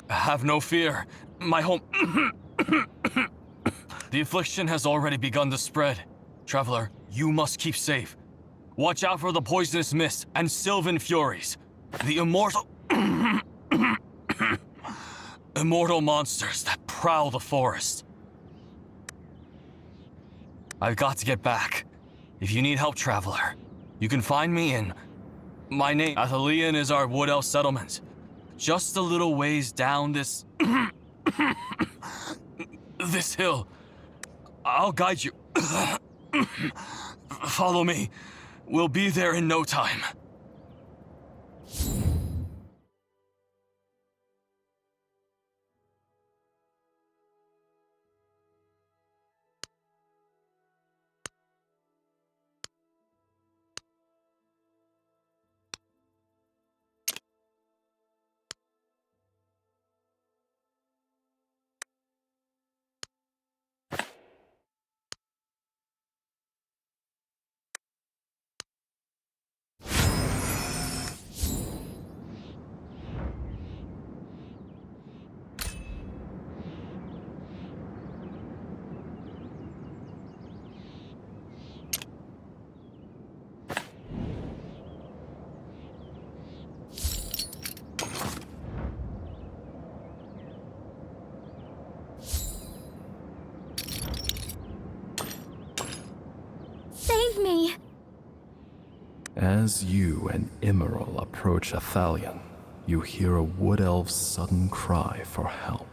Have no fear. My home... The affliction has already begun to spread. Traveler, you must keep safe. Watch out for the poisonous mist and sylvan furies. The immortal... immortal monsters that prowl the forest. I've got to get back. If you need help, traveler, you can find me in... My name, Athelian, is our wood elf settlement. Just a little ways down this... this hill. I'll guide you. Follow me. We'll be there in no time. Save me! As you and Emerald approach Athelian, you hear a wood elf's sudden cry for help.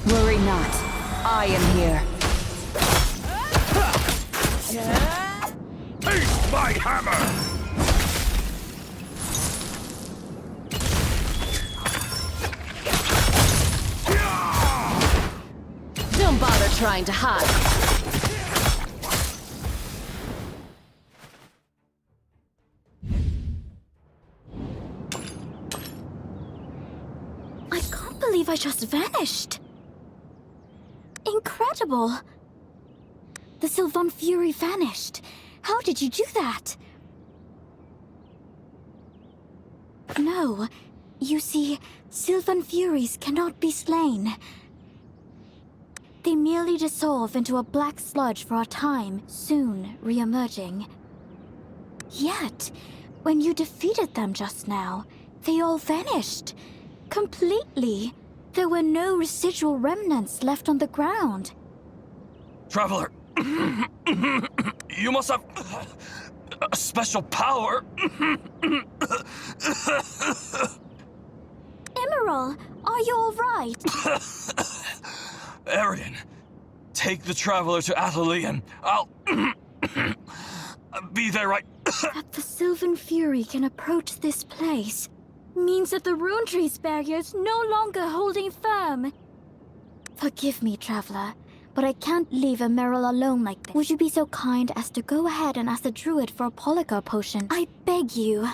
Worry not. I am here. Face my hammer! Don't bother trying to hide. I can't believe I just vanished. Incredible! The Sylvan Fury vanished. How did you do that? No. You see, Sylvan Furies cannot be slain. They merely dissolve into a black sludge for a time, soon re-emerging. Yet, when you defeated them just now, they all vanished. Completely. There were no residual remnants left on the ground. Traveler, you must have a special power. Emerald, are you all right? Arian, take the traveler to Athelian. I'll be there right... That the Sylvan Fury can approach this place means that the Rune Tree's barrier is no longer holding firm. Forgive me, traveler, but I can't leave Emerald alone like this. Would you be so kind as to go ahead and ask the druid for a polygar potion? I beg you.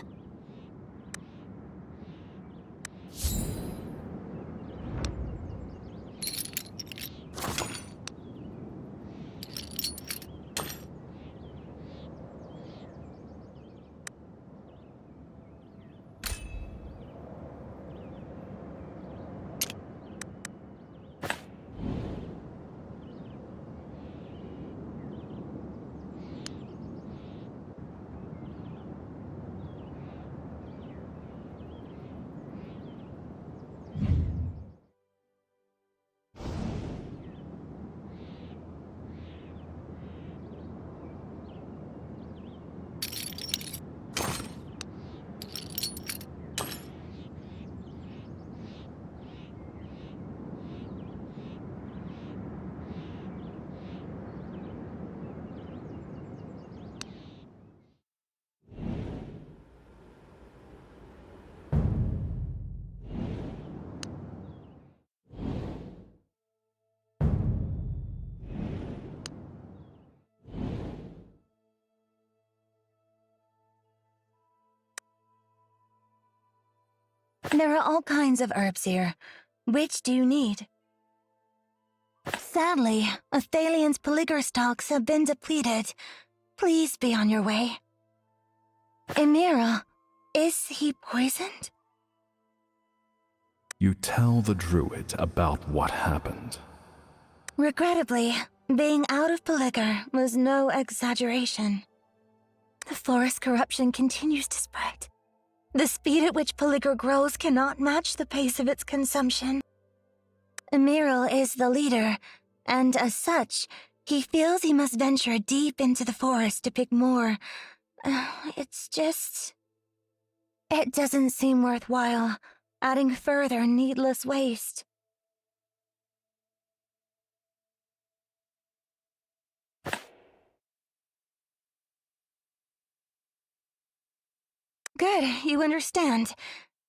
There are all kinds of herbs here. Which do you need? Sadly, Athalian's polygar stocks have been depleted. Please be on your way. Emira, is he poisoned? You tell the druid about what happened. Regrettably, being out of polygar was no exaggeration. The forest corruption continues to spread. The speed at which polygar grows cannot match the pace of its consumption. Emeril is the leader, and as such, he feels he must venture deep into the forest to pick more. It's just... It doesn't seem worthwhile, adding further needless waste. Good, you understand.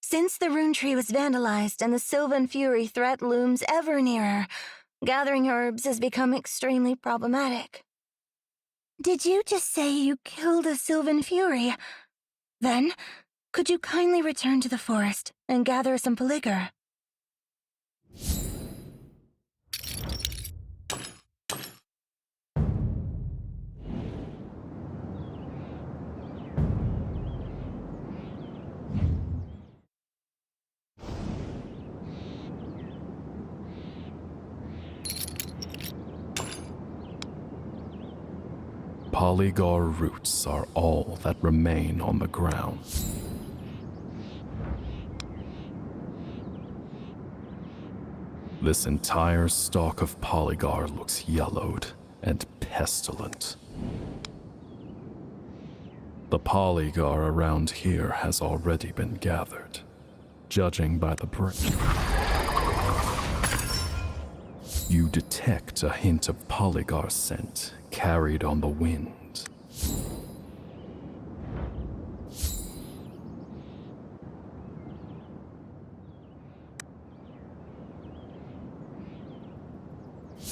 Since the rune tree was vandalized and the Sylvan Fury threat looms ever nearer, gathering herbs has become extremely problematic. Did you just say you killed a Sylvan Fury? Then, could you kindly return to the forest and gather some polygar? Polygar roots are all that remain on the ground. This entire stalk of polygar looks yellowed and pestilent. The polygar around here has already been gathered, judging by the break. You detect a hint of polygar scent carried on the wind.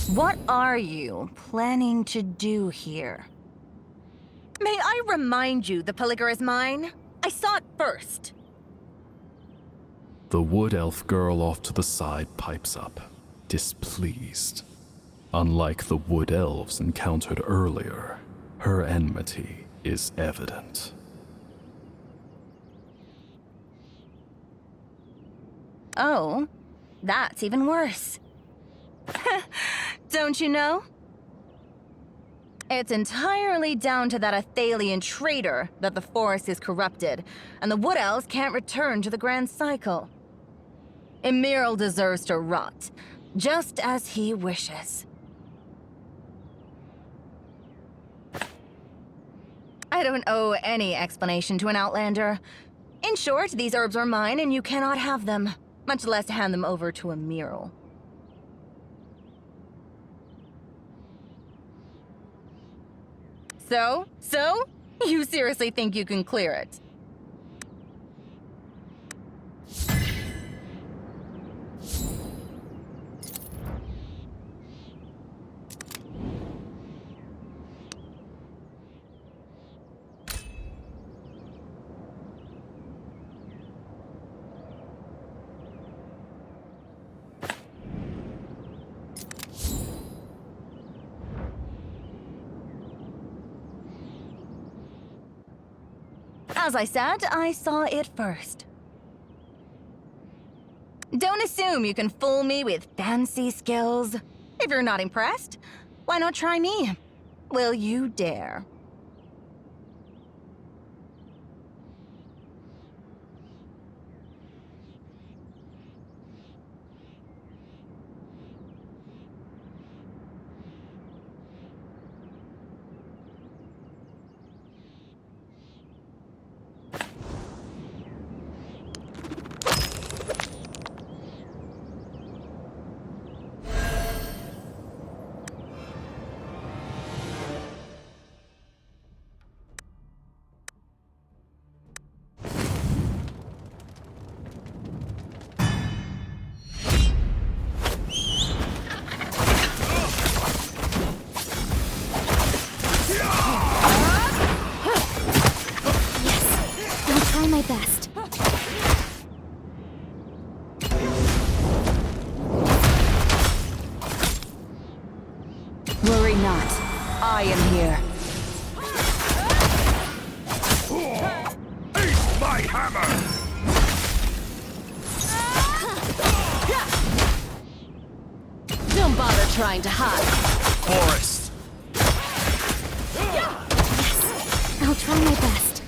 What are you planning to do here? May I remind you the polygar is mine? I saw it first. The wood elf girl off to the side pipes up, displeased. Unlike the wood elves encountered earlier, her enmity is evident. Oh, that's even worse. Don't you know? It's entirely down to that Athalian traitor that the forest is corrupted, and the wood elves can't return to the grand cycle. Emeril deserves to rot, just as he wishes. I don't owe any explanation to an outlander. In short, these herbs are mine and you cannot have them, much less hand them over to Emeril. So? You seriously think you can clear it? As I said, I saw it first. Don't assume you can fool me with fancy skills. If you're not impressed, why not try me? Will you dare? My best. I am here. Ace my hammer! Don't bother trying to hide. Forest. I'll try my best.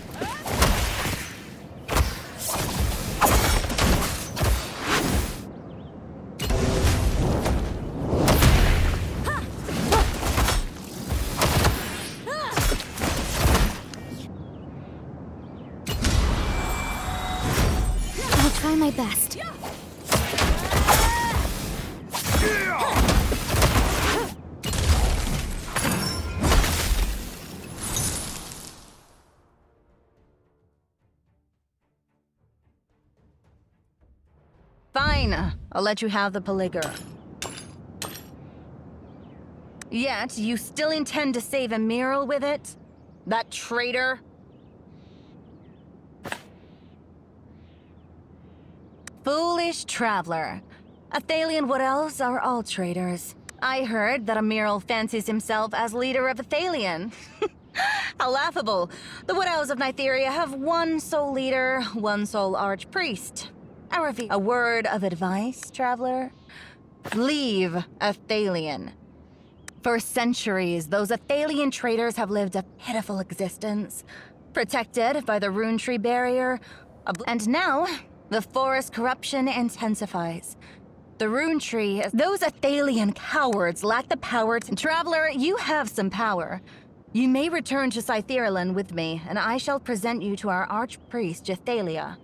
I'll try my best. Fine, I'll let you have the Peliger. Yet, you still intend to save Emerald with it? That traitor? Foolish traveler. Athalian Wood Elves are all traitors. I heard that Emerald fancies himself as leader of Athalian. How laughable. The Wood Elves of Nytheria have one sole leader, one sole archpriest. A word of advice, traveler? Leave Athalian. For centuries, those Athalian traitors have lived a pitiful existence, protected by the Rune Tree barrier, and now, the forest corruption intensifies. The Rune Tree, those Athalian cowards lack the power to— Traveler, you have some power. You may return to Scytherilan with me, and I shall present you to our archpriest, Jethalia.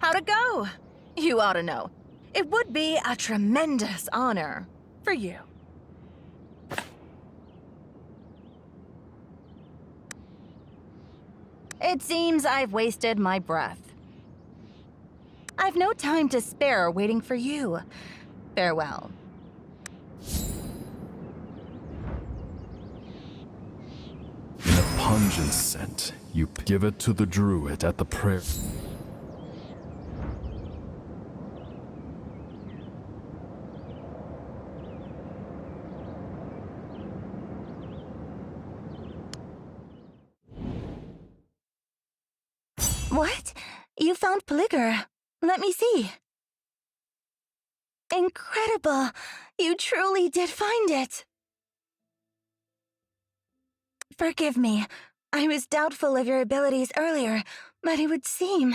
How'd it go? You ought to know. It would be a tremendous honor for you. It seems I've wasted my breath. I've no time to spare waiting for you. Farewell. In a pungent scent, you give it to the druid at the prayer. What? You found Peliger. Let me see. Incredible! You truly did find it! Forgive me. I was doubtful of your abilities earlier, but it would seem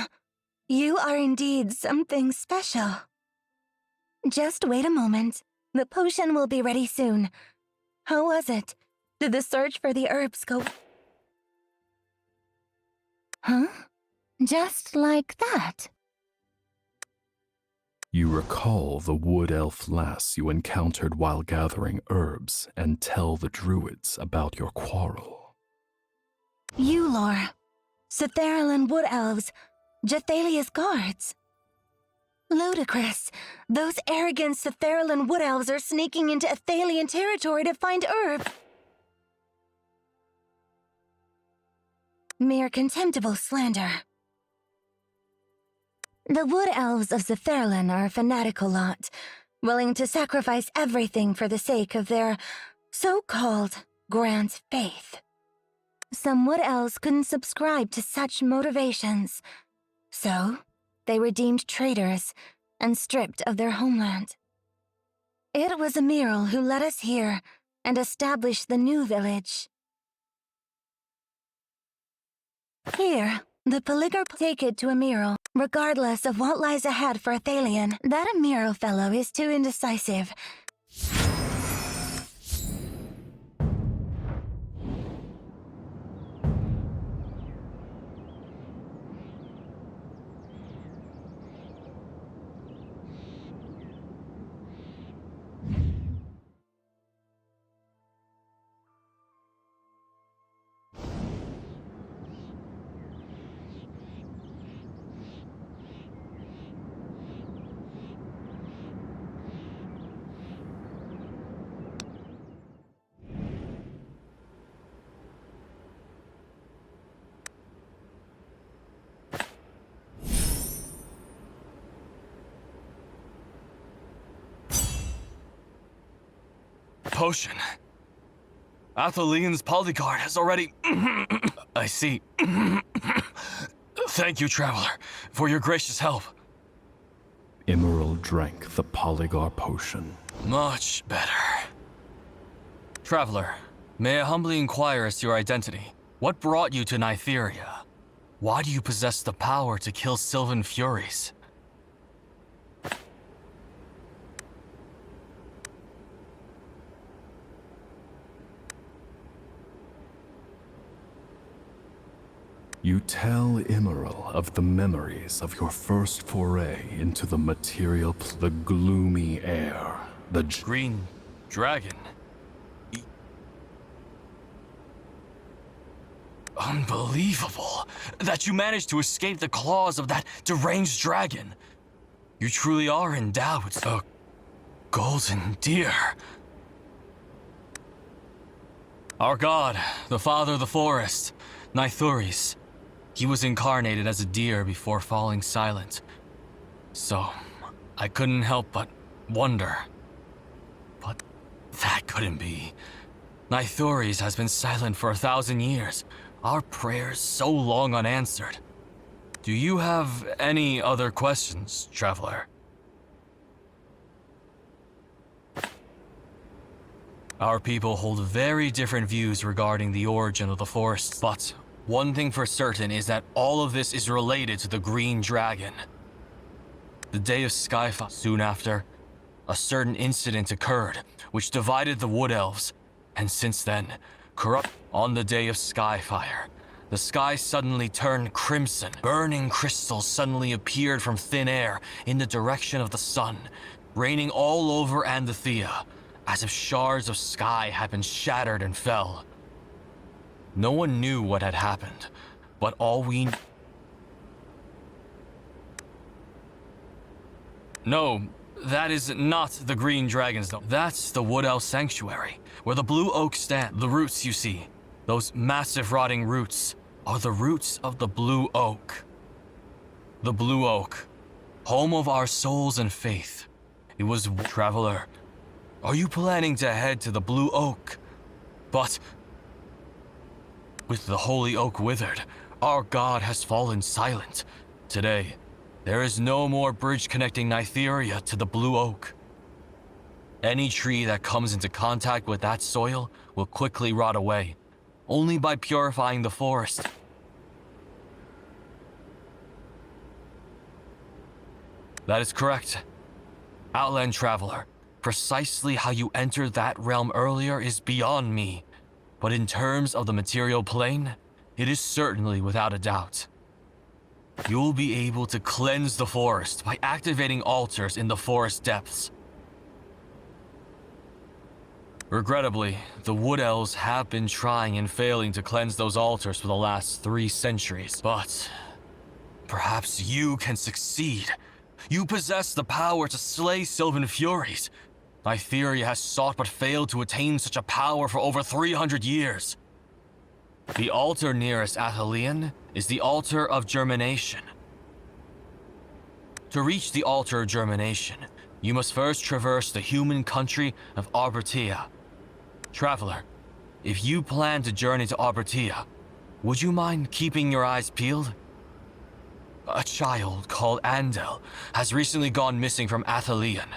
you are indeed something special. Just wait a moment. The potion will be ready soon. How was it? Did the search for the herbs go— Huh? Just like that? You recall the wood elf lass you encountered while gathering herbs and tell the druids about your quarrel. Eulor, Scytherilan wood elves, Jethalia's guards. Ludicrous. Those arrogant Scytherilan wood elves are sneaking into Athalian territory to find herb. Mere contemptible slander. The wood elves of Scytherilan are a fanatical lot, willing to sacrifice everything for the sake of their so-called grand faith. Some wood elves couldn't subscribe to such motivations, so they were deemed traitors and stripped of their homeland. It was Emerald who led us here and established the new village. Here, the Peliger— Take it to Emerald. Regardless of what lies ahead for Athalian, that Emerald fellow is too indecisive. Potion. Athelian's polyguard has already... I see. Thank you, Traveler, for your gracious help. Emerald drank the polygar potion. Much better. Traveler, may I humbly inquire as to your identity? What brought you to Nytheria? Why do you possess the power to kill Sylvan Furies? You tell Emerald of the memories of your first foray into the material, the gloomy air, the Green Dragon. Unbelievable that you managed to escape the claws of that deranged dragon. You truly are endowed with a golden deer. Our god, the father of the forest, Nythuris. He was incarnated as a deer before falling silent. So, I couldn't help but wonder. But that couldn't be. Nythuris has been silent for 1,000 years. Our prayers so long unanswered. Do you have any other questions, Traveler? Our people hold very different views regarding the origin of the forest, but one thing for certain is that all of this is related to the Green Dragon. The day of Skyfall, soon after, a certain incident occurred which divided the Wood Elves, and since then, corrupt. On the day of Skyfire, the sky suddenly turned crimson. Burning crystals suddenly appeared from thin air in the direction of the sun, raining all over Anthea, as if shards of sky had been shattered and fell. No one knew what had happened, but all we... No, that is not the Green Dragons, though. That's the Wood Elf Sanctuary, where the blue oak stand. The roots you see, those massive rotting roots, are the roots of the blue oak. The blue oak, home of our souls and faith. It was... Traveler, are you planning to head to the blue oak? But... with the holy oak withered, our god has fallen silent. Today, there is no more bridge connecting Nytheria to the blue oak. Any tree that comes into contact with that soil will quickly rot away, only by purifying the forest. That is correct. Outland Traveler, precisely how you entered that realm earlier is beyond me. But in terms of the material plane, it is certainly without a doubt. You'll be able to cleanse the forest by activating altars in the forest depths. Regrettably, the Wood Elves have been trying and failing to cleanse those altars for the last 3 centuries. But perhaps you can succeed. You possess the power to slay Sylvan Furies. Nytheria has sought but failed to attain such a power for over 300 years. The altar nearest Athelian is the Altar of Germination. To reach the Altar of Germination, you must first traverse the human country of Arbertia. Traveler, if you plan to journey to Arbertia, would you mind keeping your eyes peeled? A child called Andel has recently gone missing from Athelian.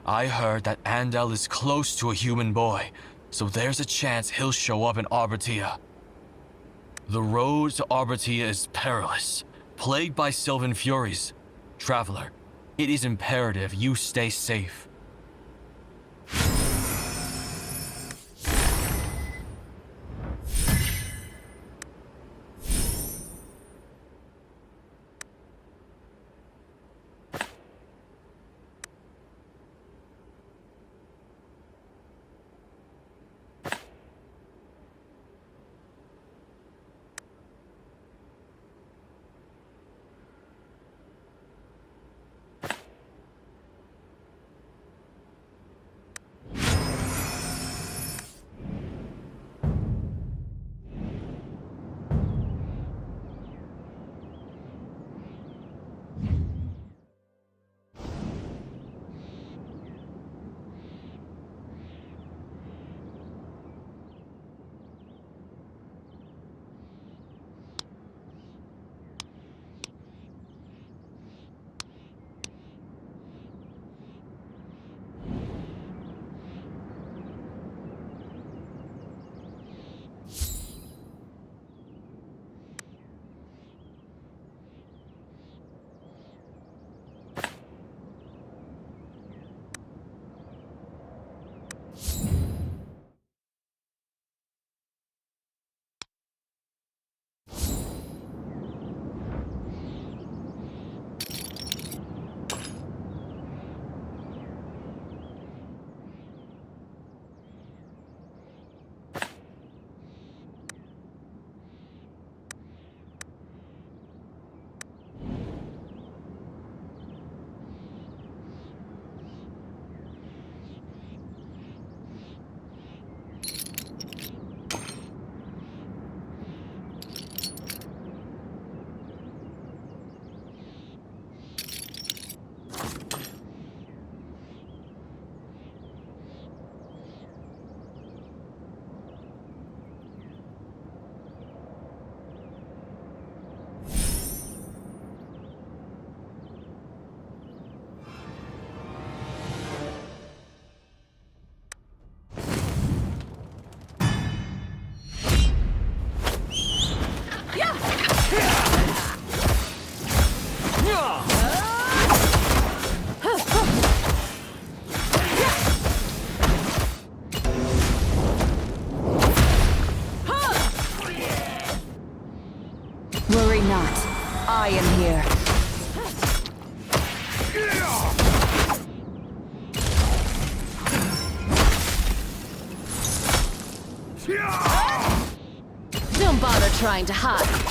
I heard that Andel is close to a human boy, so there's a chance he'll show up in Arbertia. The road to Arbertia is perilous, plagued by Sylvan Furies. Traveler, it is imperative you stay safe. Worry not. I am here. Don't bother trying to hide.